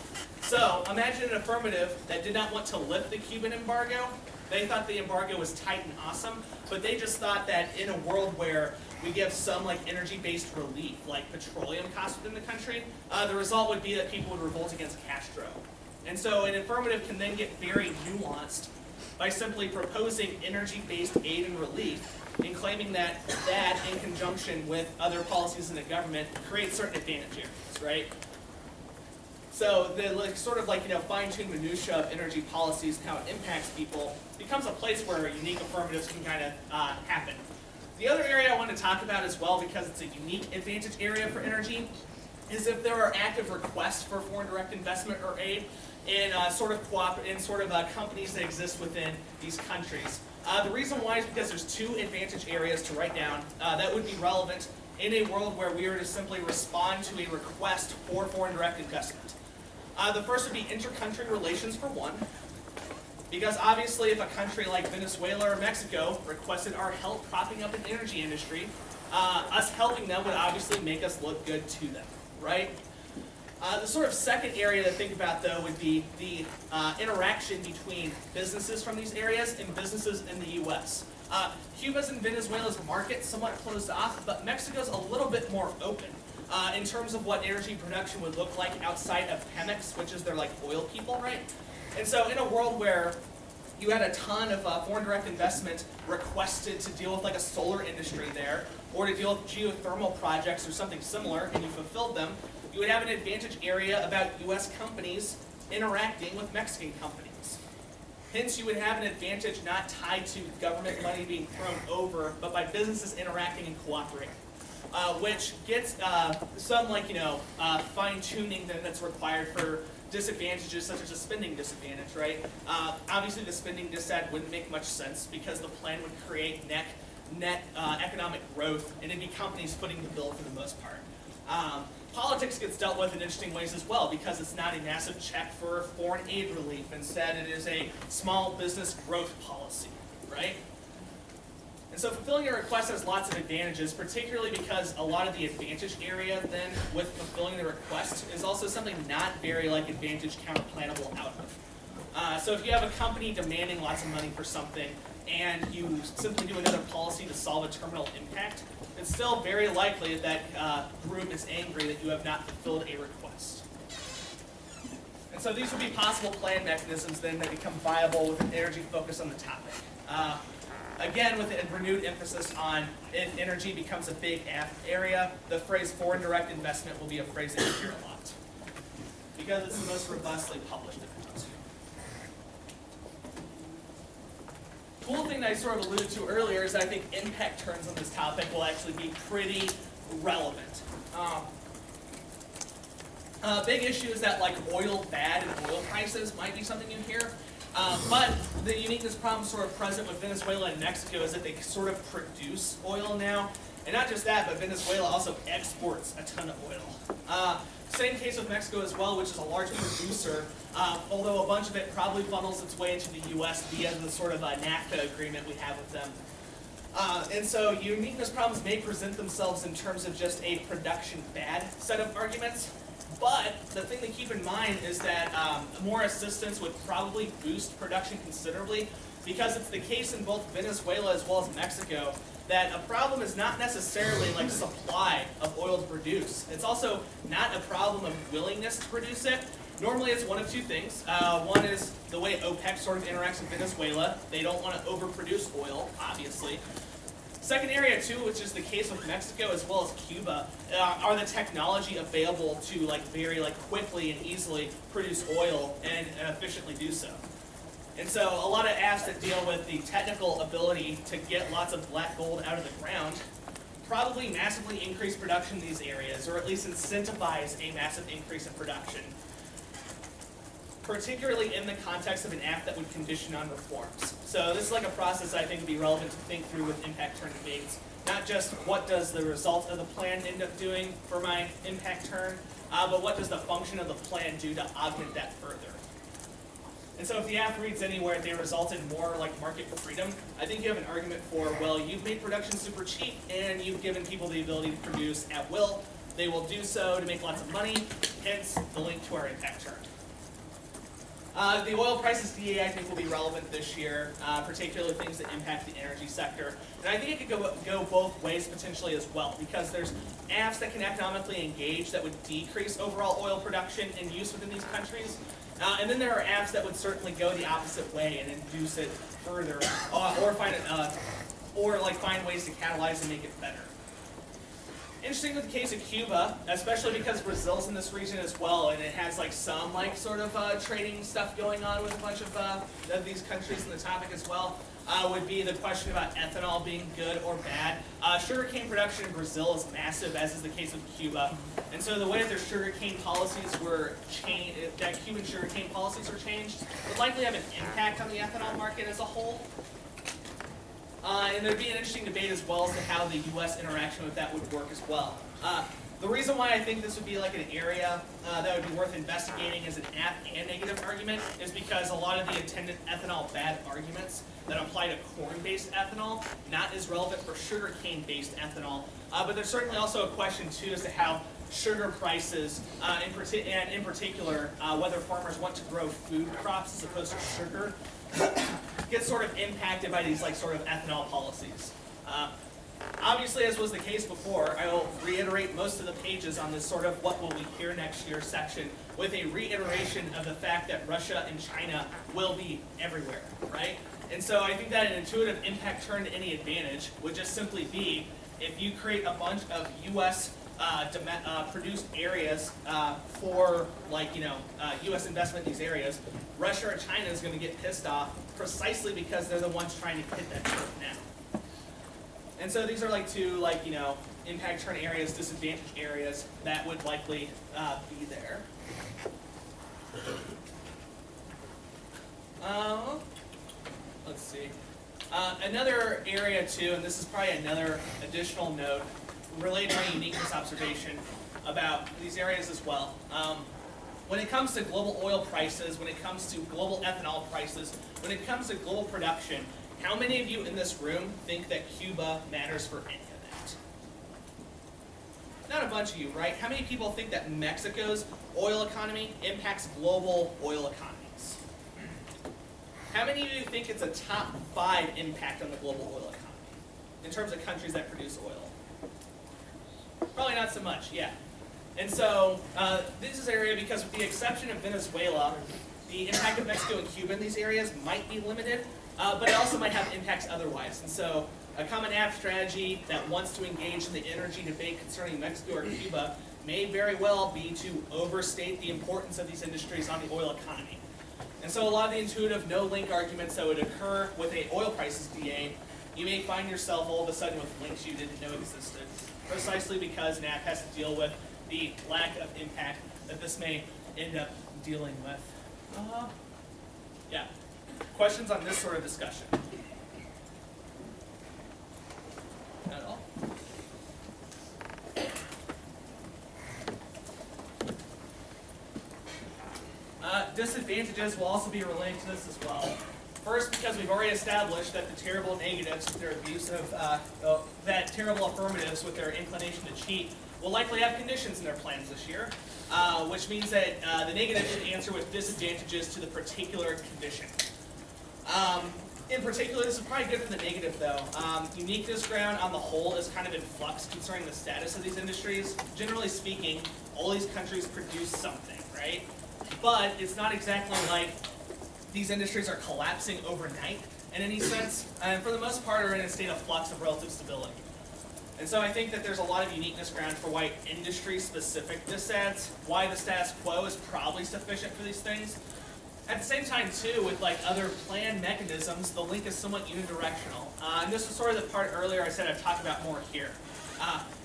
So imagine an affirmative that did not want to lift the Cuban embargo. They thought the embargo was tight and awesome, but they just thought that in a world where we give some like energy-based relief, like petroleum costs within the country, the result would be that people would revolt against Castro. And so an affirmative can then get very nuanced by simply proposing energy-based aid and relief and claiming that in conjunction with other policies in the government creates certain advantage areas, right? So the fine-tuned minutia of energy policies and how it impacts people becomes a place where unique affirmatives can kind of happen. The other area I want to talk about as well, because it's a unique advantage area for energy, is if there are active requests for foreign direct investment or aid in companies that exist within these countries. The reason why is because there's two advantage areas to write down that would be relevant in a world where we were to simply respond to a request for foreign direct investment. The first would be inter-country relations for one, because obviously if a country like Venezuela or Mexico requested our help propping up an energy industry, us helping them would obviously make us look good to them, right? The sort of second area to think about, though, would be the interaction between businesses from these areas and businesses in the U.S. Cuba's and Venezuela's market somewhat closed off, but Mexico's a little bit more open in terms of what energy production would look like outside of Pemex, which is their like oil people, right? And so in a world where you had a ton of foreign direct investment requested to deal with like a solar industry there, or to deal with geothermal projects or something similar, and you fulfilled them, you would have an advantage area about U.S. companies interacting with Mexican companies. Hence, you would have an advantage not tied to government money being thrown over, but by businesses interacting and cooperating, which gets some fine-tuning that's required for disadvantages such as a spending disadvantage, right? Obviously, the spending disad wouldn't make much sense because the plan would create net net economic growth, and it'd be companies footing the bill for the most part. Politics gets dealt with in interesting ways as well, because it's not a massive check for foreign aid relief. Instead, it is a small business growth policy, right? And so fulfilling a request has lots of advantages, particularly because a lot of the advantage area then with fulfilling the request is also something not very like advantage counterplannable out of. So if you have a company demanding lots of money for something and you simply do another policy to solve a terminal impact, it's still very likely that group is angry that you have not fulfilled a request. And so these would be possible plan mechanisms then that become viable with an energy focus on the topic. Again, with a renewed emphasis on if energy becomes a big area, the phrase foreign direct investment will be a phrase that you hear a lot, because it's the most robustly published account. Cool thing that I sort of alluded to earlier is that I think impact turns on this topic will actually be pretty relevant. Big issue is that like oil bad and oil prices might be something you hear. But the uniqueness problem sort of present with Venezuela and Mexico is that they sort of produce oil now. And not just that, but Venezuela also exports a ton of oil. Same case with Mexico as well, which is a large producer, although a bunch of it probably funnels its way into the U.S. via the sort of NAFTA agreement we have with them. And so uniqueness problems may present themselves in terms of just a production bad set of arguments. But the thing to keep in mind is that more assistance would probably boost production considerably, because it's the case in both Venezuela as well as Mexico that a problem is not necessarily like supply of oil to produce. It's also not a problem of willingness to produce it. Normally it's one of two things. One is the way OPEC sort of interacts with Venezuela. They don't want to overproduce oil, obviously. Second area too, which is the case with Mexico as well as Cuba, are the technology available to very quickly and easily produce oil and efficiently do so. And so a lot of apps that deal with the technical ability to get lots of black gold out of the ground probably massively increase production in these areas, or at least incentivize a massive increase in production, particularly in the context of an app that would condition on reforms. So this is like a process I think would be relevant to think through with impact turn debates. Not just what does the result of the plan end up doing for my impact turn, but what does the function of the plan do to augment that further. And so if the app reads anywhere they result in more like market freedom, I think you have an argument for, well, you've made production super cheap and you've given people the ability to produce at will. They will do so to make lots of money, hence the link to our impact turn. The oil prices DA I think will be relevant this year, particularly things that impact the energy sector. And I think it could go both ways potentially as well, because there's apps that can economically engage that would decrease overall oil production and use within these countries. And then there are apps that would certainly go the opposite way and induce it further, or find ways to catalyze and make it better. Interesting with the case of Cuba, especially because Brazil's in this region as well, and it has some sort of trading stuff going on with a bunch of these countries in the topic as well, would be the question about ethanol being good or bad. Sugarcane production in Brazil is massive, as is the case with Cuba. And so the way that their sugarcane policies were changed, that Cuban sugarcane policies were changed, would likely have an impact on the ethanol market as a whole. And there'd be an interesting debate as well as to how the U.S. interaction with that would work as well. The reason why I think this would be an area that would be worth investigating as an app and negative argument is because a lot of the intended ethanol bad arguments that apply to corn-based ethanol, not as relevant for sugarcane-based ethanol. But there's certainly also a question too as to how sugar prices, and in particular, whether farmers want to grow food crops as opposed to sugar, gets sort of impacted by these sort of ethanol policies. Obviously, as was the case before, I will reiterate most of the pages on this sort of what will we hear next year section with a reiteration of the fact that Russia and China will be everywhere, right? And so I think that an intuitive impact turn to any advantage would just simply be if you create a bunch of U.S. Produced areas for U.S. investment in these areas, Russia or China is going to get pissed off precisely because they're the ones trying to hit that turf now. And so these are two impact turn areas, disadvantage areas that would likely be there. Let's see. Another area too, and this is probably another additional note related to my uniqueness observation about these areas as well. When it comes to global oil prices, when it comes to global ethanol prices, when it comes to global production, how many of you in this room think that Cuba matters for any of that? Not a bunch of you, right? How many people think that Mexico's oil economy impacts global oil economies? How many of you think it's a top 5 impact on the global oil economy in terms of countries that produce oil? Probably not so much, yeah. And so this is an area because with the exception of Venezuela, the impact of Mexico and Cuba in these areas might be limited, but it also might have impacts otherwise. And so a common app strategy that wants to engage in the energy debate concerning Mexico or Cuba may very well be to overstate the importance of these industries on the oil economy. And so a lot of the intuitive no-link arguments that would occur with a oil prices DA, you may find yourself all of a sudden with links you didn't know existed, precisely because NAP has to deal with the lack of impact that this may end up dealing with. Yeah. Questions on this sort of discussion? Not at all? Disadvantages will also be related to this as well. First, because we've already established that the terrible negatives with their abuse of, that terrible affirmatives with their inclination to cheat will likely have conditions in their plans this year, which means that the negatives should answer with disadvantages to the particular condition. In particular, this is probably good for the negative though. Uniqueness ground on the whole is kind of in flux concerning the status of these industries. Generally speaking, all these countries produce something, right? But it's not exactly like these industries are collapsing overnight in any sense, and for the most part are in a state of flux of relative stability. And so I think that there's a lot of uniqueness ground for why industry-specific dissets, why the status quo is probably sufficient for these things. At the same time, too, with like other planned mechanisms, the link is somewhat unidirectional. And this was sort of the part earlier I said I'd talk about more here.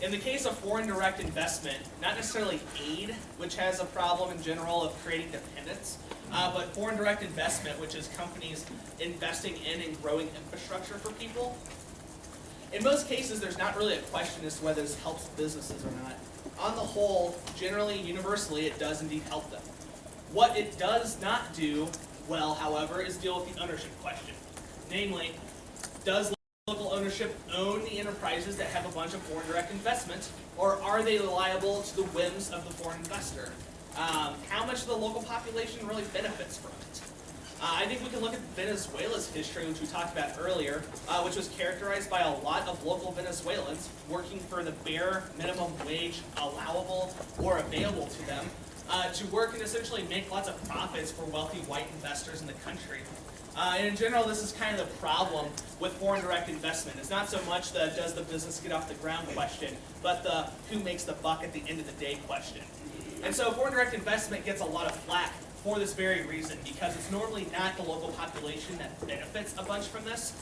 In the case of foreign direct investment, not necessarily aid, which has a problem in general of creating dependence, but foreign direct investment, which is companies investing in and growing infrastructure for people. In most cases, there's not really a question as to whether this helps businesses or not. On the whole, generally, universally, it does indeed help them. What it does not do well, however, is deal with the ownership question. Namely, does local ownership own the enterprises that have a bunch of foreign direct investment, or are they liable to the whims of the foreign investor? How much of the local population really benefits from it? I think we can look at Venezuela's history, which we talked about earlier, which was characterized by a lot of local Venezuelans working for the bare minimum wage allowable or available to them, to work and essentially make lots of profits for wealthy white investors in the country. And in general, this is kind of the problem with foreign direct investment. It's not so much the does the business get off the ground question, but the who makes the buck at the end of the day question. And so foreign direct investment gets a lot of flack for this very reason, because it's normally not the local population that benefits a bunch from this.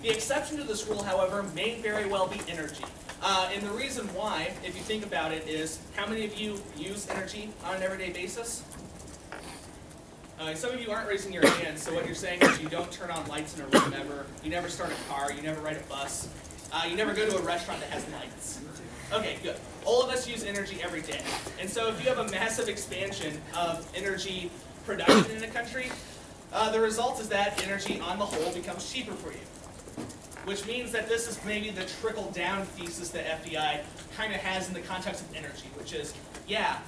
The exception to this rule, however, may very well be energy. And the reason why, if you think about it, is how many of you use energy on an everyday basis? Some of you aren't raising your hands, so what you're saying is you don't turn on lights in a room ever, you never start a car, you never ride a bus, you never go to a restaurant that has lights. Okay, good. All of us use energy every day. And so if you have a massive expansion of energy production in a country, the result is that energy on the whole becomes cheaper for you. Which means that this is maybe the trickle-down thesis that FDI kind of has in the context of energy, which is, yeah,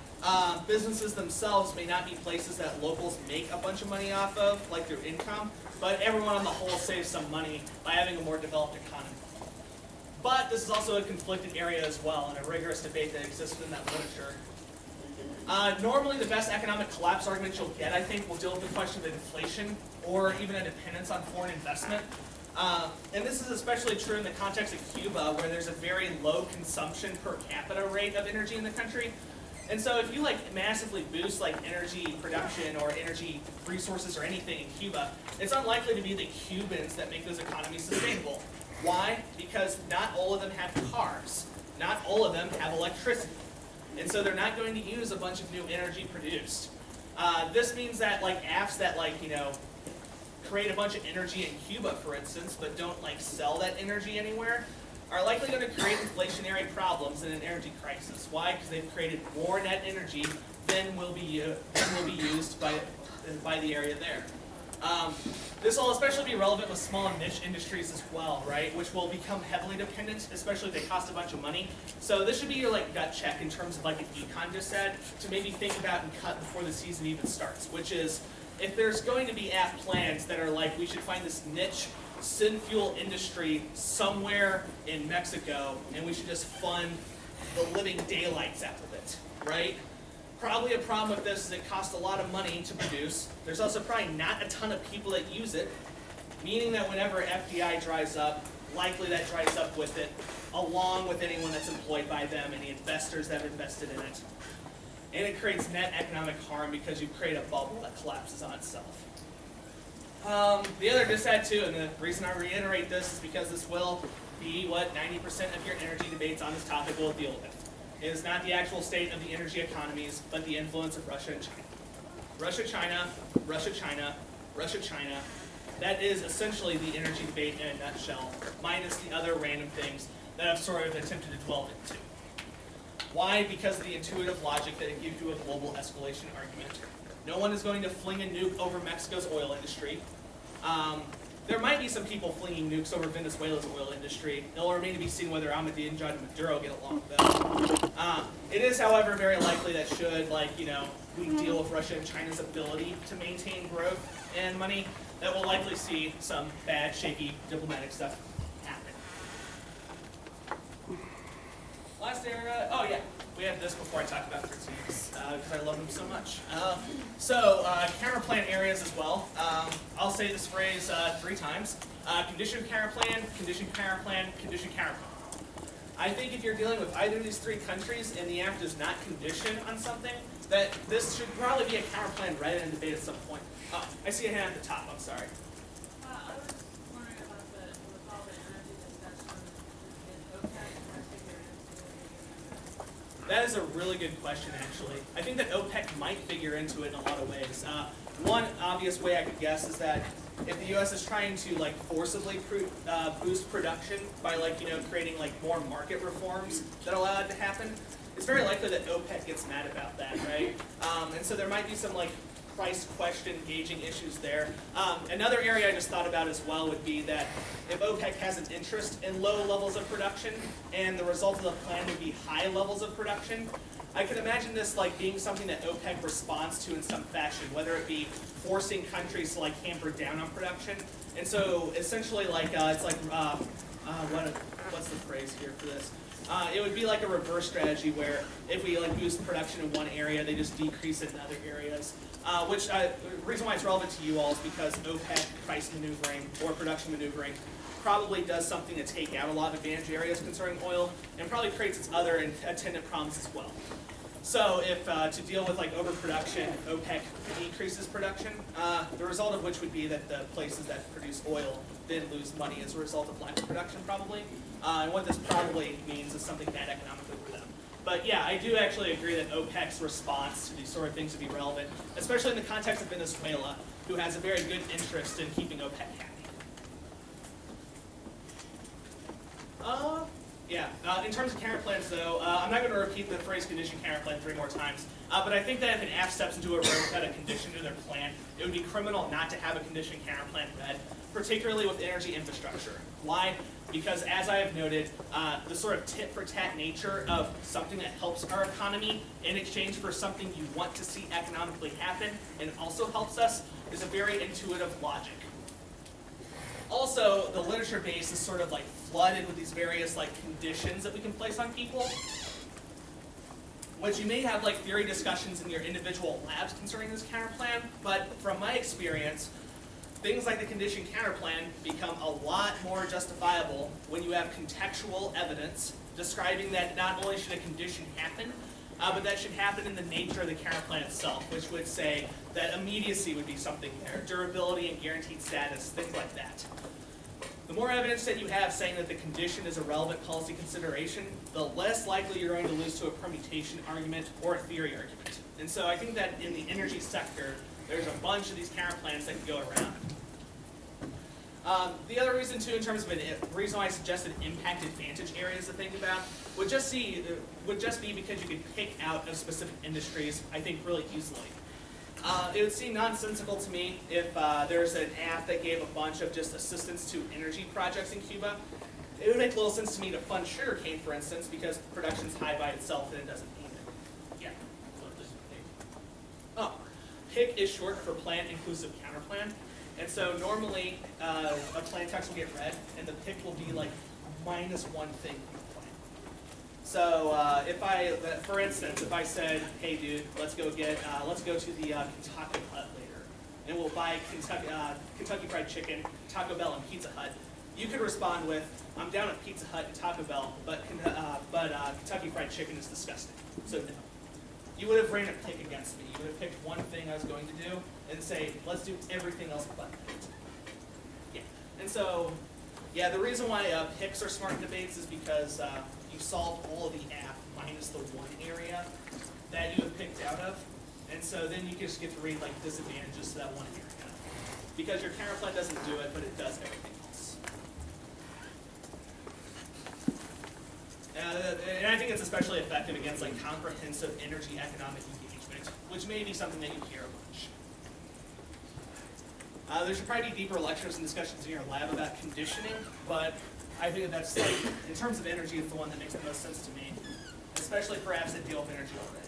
businesses themselves may not be places that locals make a bunch of money off of, like their income, but everyone on the whole saves some money by having a more developed economy. But this is also a conflicted area as well, and a rigorous debate that exists within that literature. Normally, the best economic collapse argument you'll get, I think, will deal with the question of inflation or even a dependence on foreign investment. And this is especially true in the context of Cuba, where there's a very low consumption per capita rate of energy in the country. And so if you like massively boost like energy production or energy resources or anything in Cuba, it's unlikely to be the Cubans that make those economies sustainable. Why? Because not all of them have cars. Not all of them have electricity. And so they're not going to use a bunch of new energy produced. This means that like apps that like, you know, create a bunch of energy in Cuba, for instance, but don't like sell that energy anywhere, are likely going to create inflationary problems and an energy crisis. Why? Because they've created more net energy than will be used by the area there. This will especially be relevant with small and niche industries as well, right? Which will become heavily dependent, especially if they cost a bunch of money. So this should be your like gut check in terms of like an econ just said, to maybe think about and cut before the season even starts, which is if there's going to be app plans that are like we should find this niche synfuel industry somewhere in Mexico and we should just fund the living daylights out of it, right? Probably a problem with this is it costs a lot of money to produce. There's also probably not a ton of people that use it, meaning that whenever FDI dries up, likely that dries up with it, along with anyone that's employed by them, any investors that have invested in it. And it creates net economic harm because you create a bubble that collapses on itself. The other dissad too, and the reason I reiterate this is because this will be what 90% of your energy debates on this topic will deal with. It is not the actual state of the energy economies, but the influence of Russia and China. Russia, China, Russia, China, Russia, China. That is essentially the energy debate in a nutshell, minus the other random things that I've sort of attempted to delve into. Why? Because of the intuitive logic that it gives you a global escalation argument. No one is going to fling a nuke over Mexico's oil industry. There might be some people flinging nukes over Venezuela's oil industry. It'll remain to be seen whether Ahmadinejad and Maduro get along though. It is, however, very likely that should, we deal with Russia and China's ability to maintain growth and money, that we'll likely see some bad, shaky diplomatic stuff happen. Last area, oh yeah, we had this before I talked about critiques, because I love them so much. Counter plan areas as well. I'll say this phrase 3 times. Condition counter plan, condition counter plan, condition counter plan. I think if you're dealing with either of these 3 countries and the app does not condition on something, that this should probably be a counter plan rather than debate at some point. Oh, I see a hand at the top, I'm sorry. I was wondering about with all the energy discussion in OPEC, can I figure into it? That is a really good question, actually. I think that OPEC might figure into it in a lot of ways. One obvious way I could guess is that if the U.S. is trying to forcibly boost production by creating more market reforms that allow it to happen, it's very likely that OPEC gets mad about that, right? And so there might be some price question gauging issues there. Another area I just thought about as well would be that if OPEC has an interest in low levels of production and the result of the plan would be high levels of production, I could imagine this being something that OPEC responds to in some fashion, whether it be forcing countries to hamper down on production. And so essentially what's the phrase here for this? It would be like a reverse strategy where if we boost production in one area, they just decrease it in other areas. The reason why it's relevant to you all is because OPEC price maneuvering or production maneuvering probably does something to take out a lot of advantage areas concerning oil and probably creates its other attendant problems as well. So if to deal with overproduction, OPEC decreases production, the result of which would be that the places that produce oil then lose money as a result of lack of production probably. And what this probably means is something bad economically for them. But yeah, I do actually agree that OPEC's response to these sort of things would be relevant, especially in the context of Venezuela, who has a very good interest in keeping OPEC happy. In terms of counter plans though, I'm not going to repeat the phrase condition counter plan 3 more times, but I think that if an app steps into a room without a condition to their plan, it would be criminal not to have a condition counter plan read, particularly with energy infrastructure. Why? Because as I have noted, the sort of tit-for-tat nature of something that helps our economy in exchange for something you want to see economically happen and also helps us is a very intuitive logic. Also, the literature base is sort of flooded with these various conditions that we can place on people, which you may have theory discussions in your individual labs concerning this counter plan, but from my experience, things like the condition counter plan become a lot more justifiable when you have contextual evidence describing that not only should a condition happen, but that should happen in the nature of the counter plan itself, which would say that immediacy would be something there, durability and guaranteed status, things like that. The more evidence that you have saying that the condition is a relevant policy consideration, the less likely you're going to lose to a permutation argument or a theory argument. And so I think that in the energy sector, there's a bunch of these counter plans that can go around. The other reason too, in terms of reason why I suggested impact advantage areas to think about, would just be because you could pick out of specific industries, I think, really easily. It would seem nonsensical to me if there's an app that gave a bunch of just assistance to energy projects in Cuba. It would make little sense to me to fund sugarcane, for instance, because production's high by itself and it doesn't need it. Yeah. Oh, PIC is short for Plant Inclusive Counterplan. And so normally a plan text will get read, and the PIC will be like minus one thing from the plan. So for instance, if I said, "Hey, dude, let's go to the Kentucky Hut later, and we'll buy Kentucky Fried Chicken, Taco Bell, and Pizza Hut," you could respond with, "I'm down at Pizza Hut and Taco Bell, but Kentucky Fried Chicken is disgusting, so no." You would have ran a PIC against me. You would have picked one thing I was going to do and say, let's do everything else but that. Yeah. And so, yeah, the reason why PICs are smart in debates is because you solved all of the app minus the one area that you have picked out of. And so then you just get to read like disadvantages to that one area. Because your counterplan doesn't do it, but it does everything else. And I think it's especially effective against like comprehensive energy economic engagement, which may be something that you hear a bunch. There should probably be deeper lectures and discussions in your lab about conditioning, but I think that's like, in terms of energy, it's the one that makes the most sense to me, especially for apps that deal with energy already.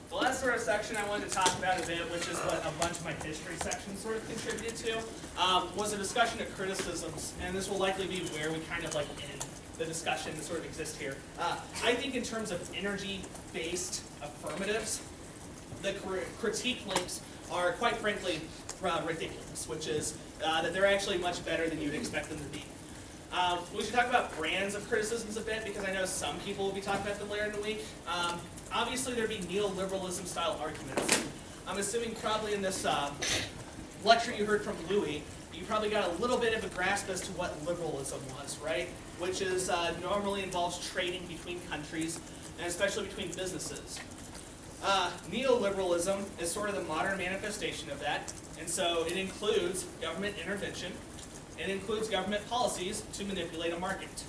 The last sort of section I wanted to talk about a bit, which is what a bunch of my history sections sort of contributed to, was a discussion of criticisms, and this will likely be where we kind of like end the discussion that sort of exists here. I think in terms of energy-based affirmatives, the critique links are quite frankly ridiculous, which is that they're actually much better than you'd expect them to be. We should talk about brands of criticisms a bit, because I know some people will be talking about them later in the week. Obviously, there'd be neoliberalism style arguments. I'm assuming probably in this lecture you heard from Louis, you probably got a little bit of a grasp as to what liberalism was, right? Which is normally involves trading between countries, and especially between businesses. Neoliberalism is sort of the modern manifestation of that, and so it includes government intervention, it includes government policies to manipulate a market.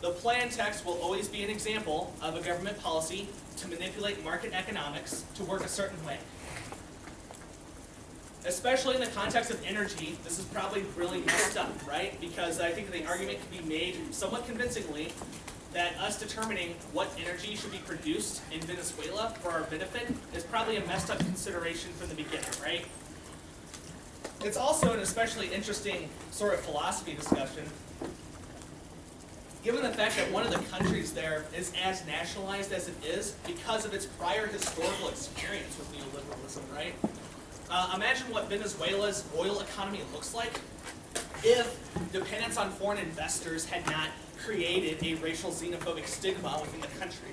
The plan text will always be an example of a government policy to manipulate market economics to work a certain way. Especially in the context of energy, this is probably really messed up, right? Because I think the argument can be made somewhat convincingly that us determining what energy should be produced in Venezuela for our benefit is probably a messed up consideration from the beginning, right? It's also an especially interesting sort of philosophy discussion, given the fact that one of the countries there is as nationalized as it is because of its prior historical experience with neoliberalism, right? Imagine what Venezuela's oil economy looks like if dependence on foreign investors had not created a racial xenophobic stigma within the country.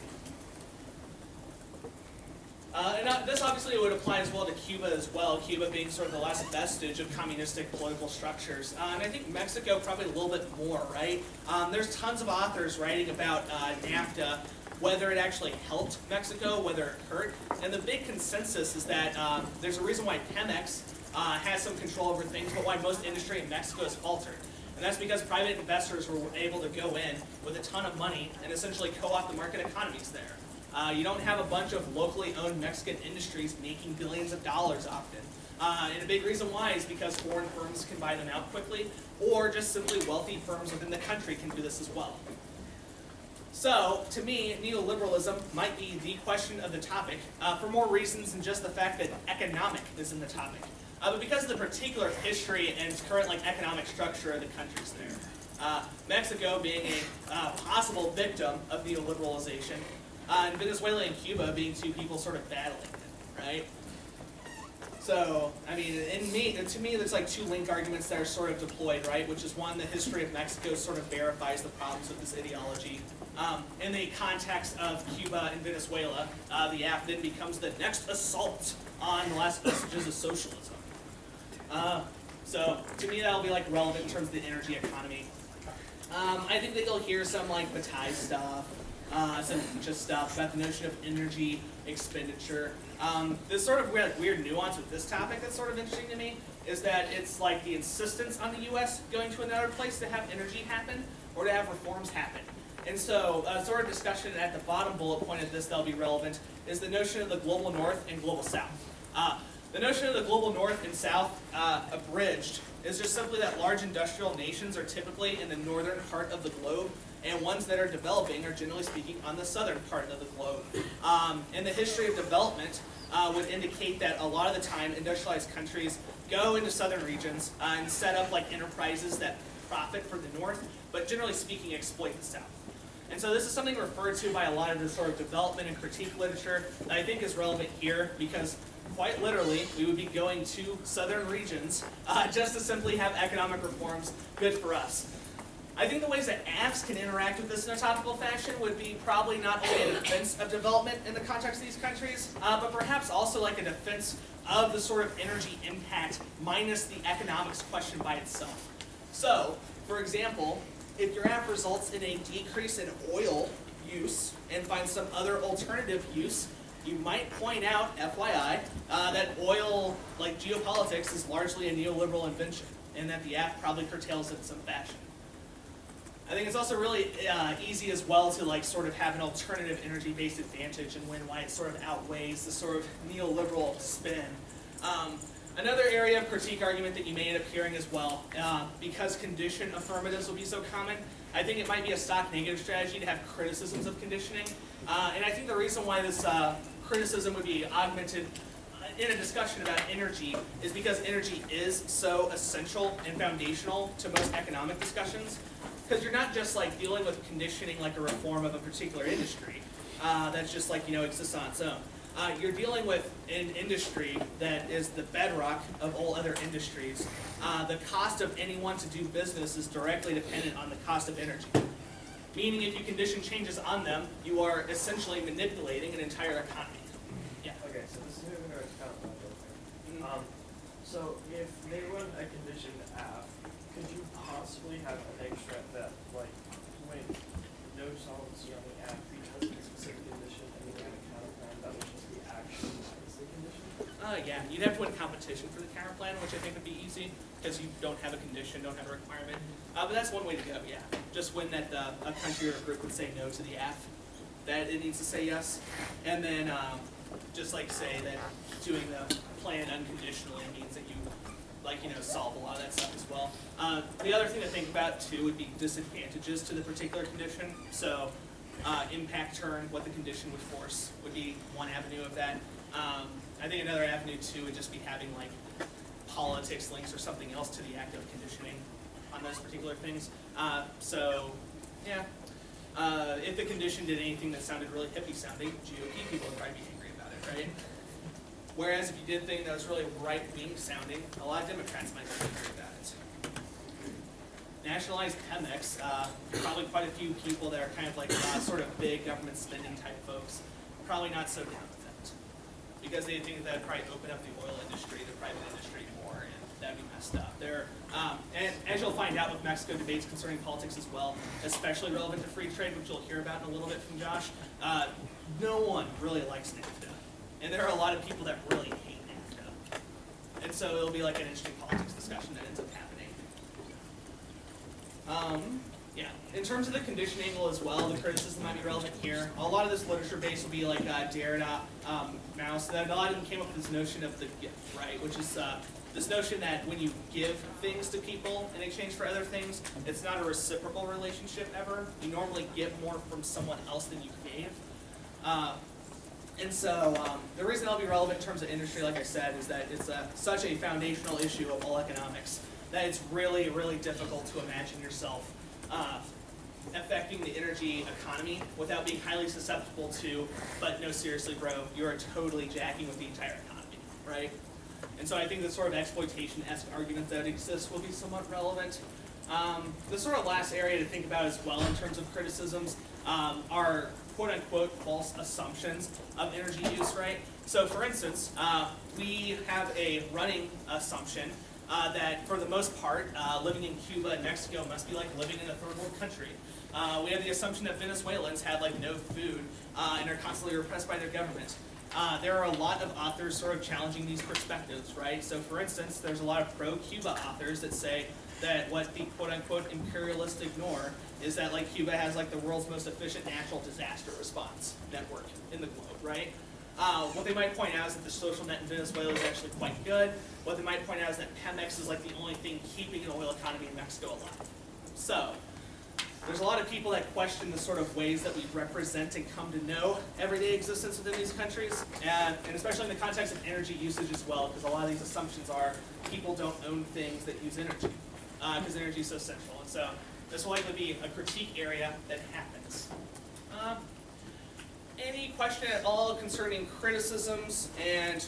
And this obviously would apply as well to Cuba as well, Cuba being sort of the last vestige of communistic political structures. And I think Mexico probably a little bit more, right? There's tons of authors writing about NAFTA, whether it actually helped Mexico, whether it hurt. And the big consensus is that there's a reason why Pemex has some control over things, but why most industry in Mexico is faltered. And that's because private investors were able to go in with a ton of money and essentially co-opt the market economies there. You don't have a bunch of locally owned Mexican industries making billions of dollars often. And a big reason why is because foreign firms can buy them out quickly, or just simply wealthy firms within the country can do this as well. So, to me, neoliberalism might be the question of the topic for more reasons than just the fact that economic is in the topic. But because of the particular history and current economic structure of the countries there. Mexico being a possible victim of neoliberalization, and Venezuela and Cuba being two people sort of battling it, right? So, I mean, to me, there's like two link arguments that are sort of deployed, right? Which is one, the history of Mexico sort of verifies the problems of this ideology. In the context of Cuba and Venezuela, the app then becomes the next assault on the last vestiges of socialism. So, to me, that'll be relevant in terms of the energy economy. I think that you'll hear some Bataille stuff. some just stuff about the notion of energy expenditure. This sort of weird nuance with this topic that's sort of interesting to me is that it's like the insistence on the U.S. going to another place to have energy happen or to have reforms happen. And so, sort of discussion at the bottom bullet point of this that'll be relevant is the notion of the global north and global south. The notion of the global north and south, abridged, is just simply that large industrial nations are typically in the northern part of the globe, and ones that are developing are generally speaking on the southern part of the globe. And the history of development would indicate that a lot of the time industrialized countries go into southern regions and set up like enterprises that profit for the north, but generally speaking exploit the south. And so this is something referred to by a lot of the sort of development and critique literature that I think is relevant here because quite literally we would be going to southern regions just to simply have economic reforms good for us. I think the ways that AFs can interact with this in a topical fashion would be probably not only a defense of development in the context of these countries, but perhaps also like a defense of the sort of energy impact minus the economics question by itself. So, for example, if your AF results in a decrease in oil use and finds some other alternative use, you might point out, FYI, that oil, like geopolitics, is largely a neoliberal invention, and that the AF probably curtails it in some fashion. I think it's also really easy as well to like sort of have an alternative energy-based advantage and why it sort of outweighs the sort of neoliberal spin. Another area of critique argument that you may end up hearing as well, because condition affirmatives will be so common, I think it might be a stock negative strategy to have criticisms of conditioning. And I think the reason why this criticism would be augmented in a discussion about energy is because energy is so essential and foundational to most economic discussions. Because you're not just like dealing with conditioning like a reform of a particular industry that's just like, exists on its own. You're dealing with an industry that is the bedrock of all other industries. The cost of anyone to do business is directly dependent on the cost of energy. Meaning if you condition changes on them, you are essentially manipulating an entire economy. Yeah. Okay, so this is moving to a counterpunch. So if they run a conditioned app, could you possibly have an extract that, like, when no solvency on the app because of a specific condition, and you have a counterplan that would just be action minus the condition? Yeah, you'd have to win competition for the counterplan, which I think would be easy, because you don't have a condition, don't have a requirement. But that's one way to go, yeah. Just win that a country or a group would say no to the app, that it needs to say yes. And then just like say that doing the plan unconditionally means that you solve a lot of that stuff as well. The other thing to think about too would be disadvantages to the particular condition. So impact turn, what the condition would force would be one avenue of that. I think another avenue too would just be having like politics links or something else to the act of conditioning on those particular things. If the condition did anything that sounded really hippie sounding, GOP people would probably be angry about it, right? Whereas if you did think that was really right-wing sounding, a lot of Democrats might be angry about it. Nationalized Pemex, probably quite a few people that are kind of like sort of big government spending type folks, probably not so down with that. Because they think that would probably open up the oil industry, the private industry more, and that'd be messed up. And as you'll find out with Mexico debates concerning politics as well, especially relevant to free trade, which you'll hear about in a little bit from Josh, no one really likes NAFTA. And there are a lot of people that really hate NAFTA. And so it'll be like an interesting politics discussion that ends up happening. In terms of the condition angle as well, the criticism might be relevant here. A lot of this literature base will be like Derrida, Mouse. A lot of them came up with this notion of the gift, right? Which is this notion that when you give things to people in exchange for other things, it's not a reciprocal relationship ever. You normally get more from someone else than you gave. And so the reason that'll be relevant in terms of industry, like I said, is that it's such a foundational issue of all economics that it's really, really difficult to imagine yourself affecting the energy economy without being highly susceptible to, but no, seriously, bro, you are totally jacking with the entire economy, right? And so I think the sort of exploitation-esque argument that exists will be somewhat relevant. The sort of last area to think about as well in terms of criticisms are quote-unquote false assumptions of energy use, right? So for instance, we have a running assumption that for the most part, living in Cuba and Mexico must be like living in a third world country. We have the assumption that Venezuelans have like no food and are constantly repressed by their government. There are a lot of authors sort of challenging these perspectives, right? So for instance, there's a lot of pro-Cuba authors that say that what the quote-unquote imperialists ignore is that like Cuba has like the world's most efficient natural disaster response network in the globe, right? What they might point out is that the social net in Venezuela is actually quite good. What they might point out is that Pemex is like the only thing keeping an oil economy in Mexico alive. So, there's a lot of people that question the sort of ways that we represent and come to know everyday existence within these countries, and especially in the context of energy usage as well, because a lot of these assumptions are people don't own things that use energy, because energy is so central. And so, this will likely be a critique area that happens. Any question at all concerning criticisms and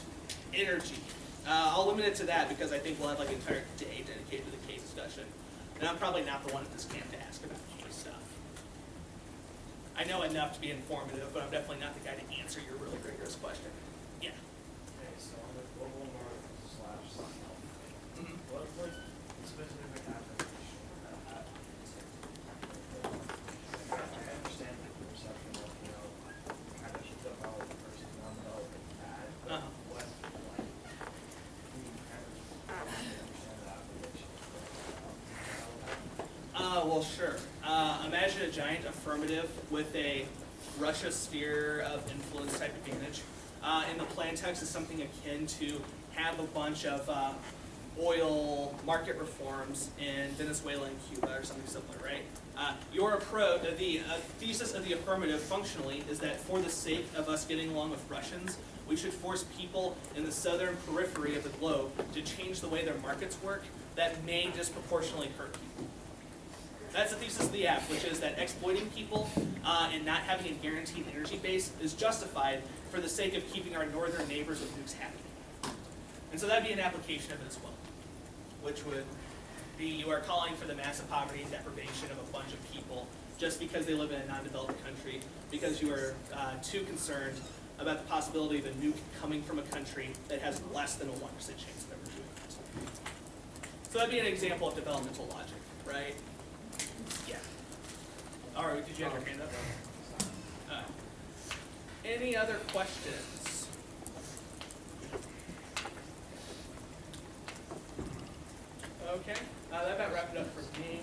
energy? I'll limit it to that because I think we'll have like an entire day dedicated to the case discussion. And I'm probably not the one at this camp to ask about this stuff. I know enough to be informative, but I'm definitely not the guy to answer your really rigorous question. Yeah. Okay, so on the global north / south, what like specific application I understand the perception of, you know, kind of developed versus non-developed is bad, but what like can you kind of understand the application? Well, sure. Imagine a giant affirmative with a Russia sphere of influence type advantage. In the plan text is something akin to have a bunch of oil market reforms in Venezuela and Cuba or something similar, right? Your approach, the thesis of the affirmative functionally is that for the sake of us getting along with Russians, we should force people in the southern periphery of the globe to change the way their markets work that may disproportionately hurt people. That's the thesis of the app, which is that exploiting people and not having a guaranteed energy base is justified for the sake of keeping our northern neighbors with nukes happy. And so that'd be an application of it as well, which would be you are calling for the massive poverty and deprivation of a bunch of people just because they live in a non-developed country, because you are too concerned about the possibility of a nuke coming from a country that has less than a 1% chance of ever doing that. So that'd be an example of developmental logic, right? Yeah. All right, did you have your hand up? Any other questions? Okay, that about wrapped it up for me.